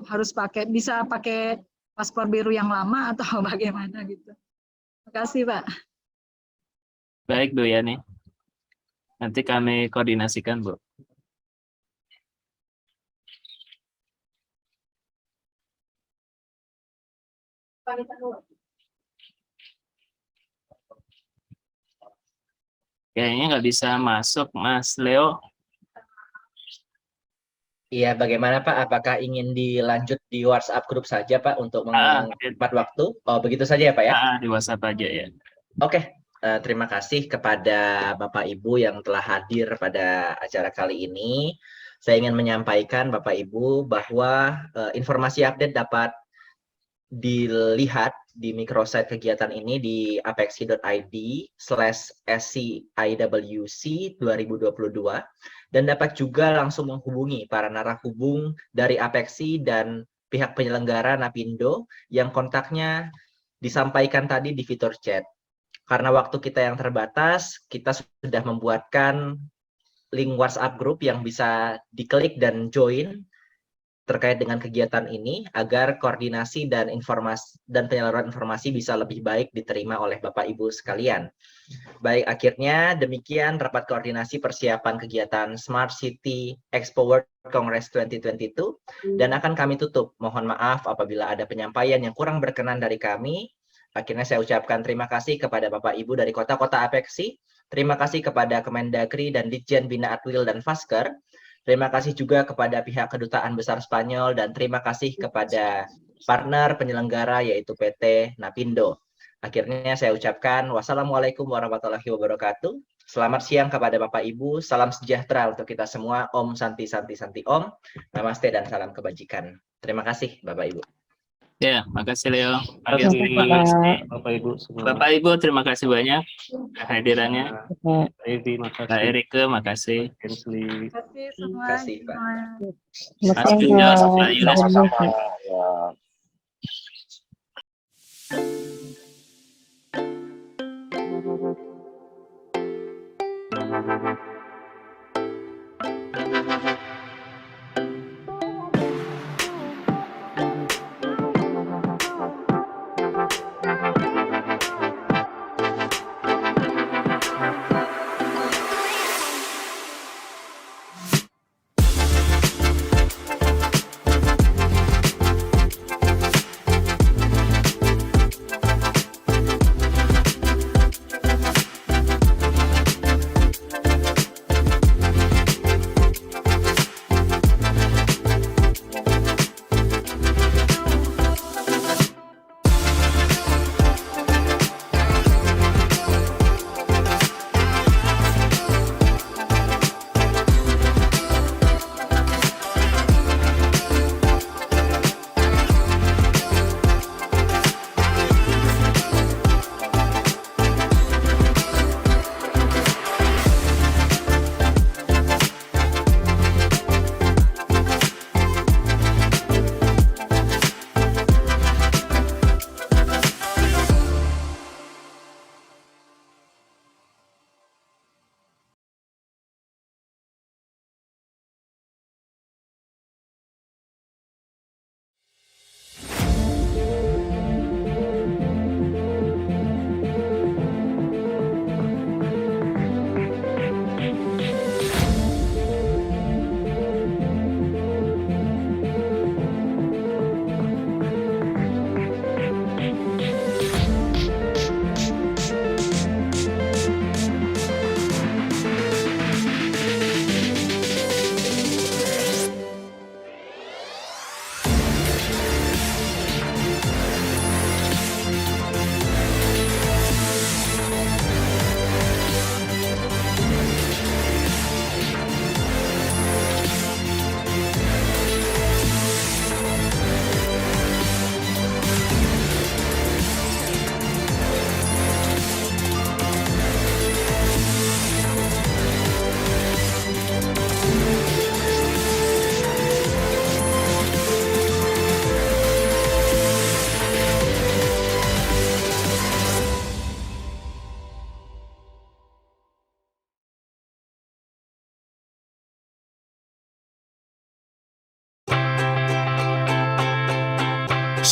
harus bisa pakai paspor biru yang lama atau bagaimana gitu. Terima kasih Pak. Baik Bu Yani. Nanti kami koordinasikan Bu. Kayaknya nggak bisa masuk, Mas Leo. Iya, bagaimana Pak? Apakah ingin dilanjut di WhatsApp grup saja Pak untuk mempercepat waktu? Oh, begitu saja ya Pak ya? Di WhatsApp aja ya. Oke, terima kasih kepada Bapak Ibu yang telah hadir pada acara kali ini. Saya ingin menyampaikan Bapak Ibu bahwa informasi update dapat dilihat di microsite kegiatan ini di apexi.id/SCIWC 2022 dan dapat juga langsung menghubungi para narahubung dari Apexi dan pihak penyelenggara Napindo yang kontaknya disampaikan tadi di fitur chat. Karena waktu kita yang terbatas, kita sudah membuatkan link WhatsApp group yang bisa diklik dan join terkait dengan kegiatan ini agar koordinasi dan informasi dan penyaluran informasi bisa lebih baik diterima oleh Bapak Ibu sekalian. Baik, akhirnya demikian rapat koordinasi persiapan kegiatan Smart City Expo World Congress 2022 dan akan kami tutup. Mohon maaf apabila ada penyampaian yang kurang berkenan dari kami. Akhirnya saya ucapkan terima kasih kepada Bapak Ibu dari kota-kota Apexi. Terima kasih kepada Kemendagri dan Ditjen Bina Atwil dan Fasker. Terima kasih juga kepada pihak Kedutaan Besar Spanyol dan terima kasih kepada partner penyelenggara yaitu PT Napindo. Akhirnya saya ucapkan wassalamualaikum warahmatullahi wabarakatuh. Selamat siang kepada Bapak Ibu, salam sejahtera untuk kita semua. Om Santi Santi Santi Om. Namaste dan salam kebajikan. Terima kasih Bapak Ibu. Ya, makasih Leo. Terima kasih Bapak Ibu semua. Bapak Ibu terima kasih banyak kehadirannya. Pak Evi, makasih. Pak Erike, makasih. Kensley. Terima kasih semua. Terima kasih, Pak. Mas Pinjos, Pak Yunes. Sama-sama. Ya.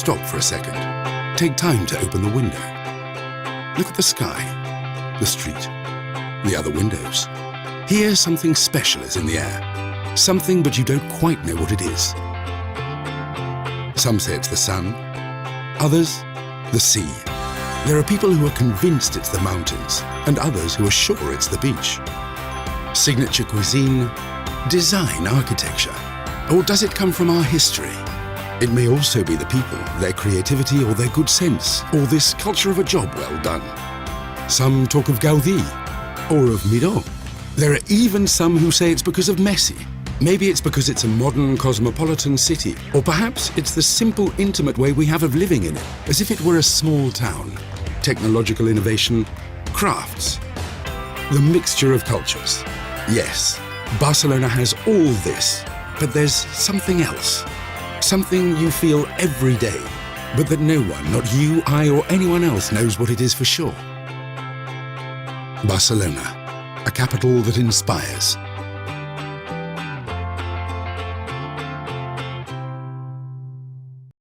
Stop for a second. Take time to open the window. Look at the sky, the street, the other windows. Here, something special is in the air. Something, but you don't quite know what it is. Some say it's the sun, others, the sea. There are people who are convinced it's the mountains, and others who are sure it's the beach. Signature cuisine, design, architecture, or does it come from our history? It may also be the people, their creativity or their good sense, or this culture of a job well done. Some talk of Gaudí, or of Miró. There are even some who say it's because of Messi. Maybe it's because it's a modern cosmopolitan city, or perhaps it's the simple, intimate way we have of living in it, as if it were a small town. Technological innovation, crafts, the mixture of cultures. Yes, Barcelona has all this, but there's something else. Something you feel every day, but that no one, not you, I, or anyone else knows what it is for sure. Barcelona, a capital that inspires.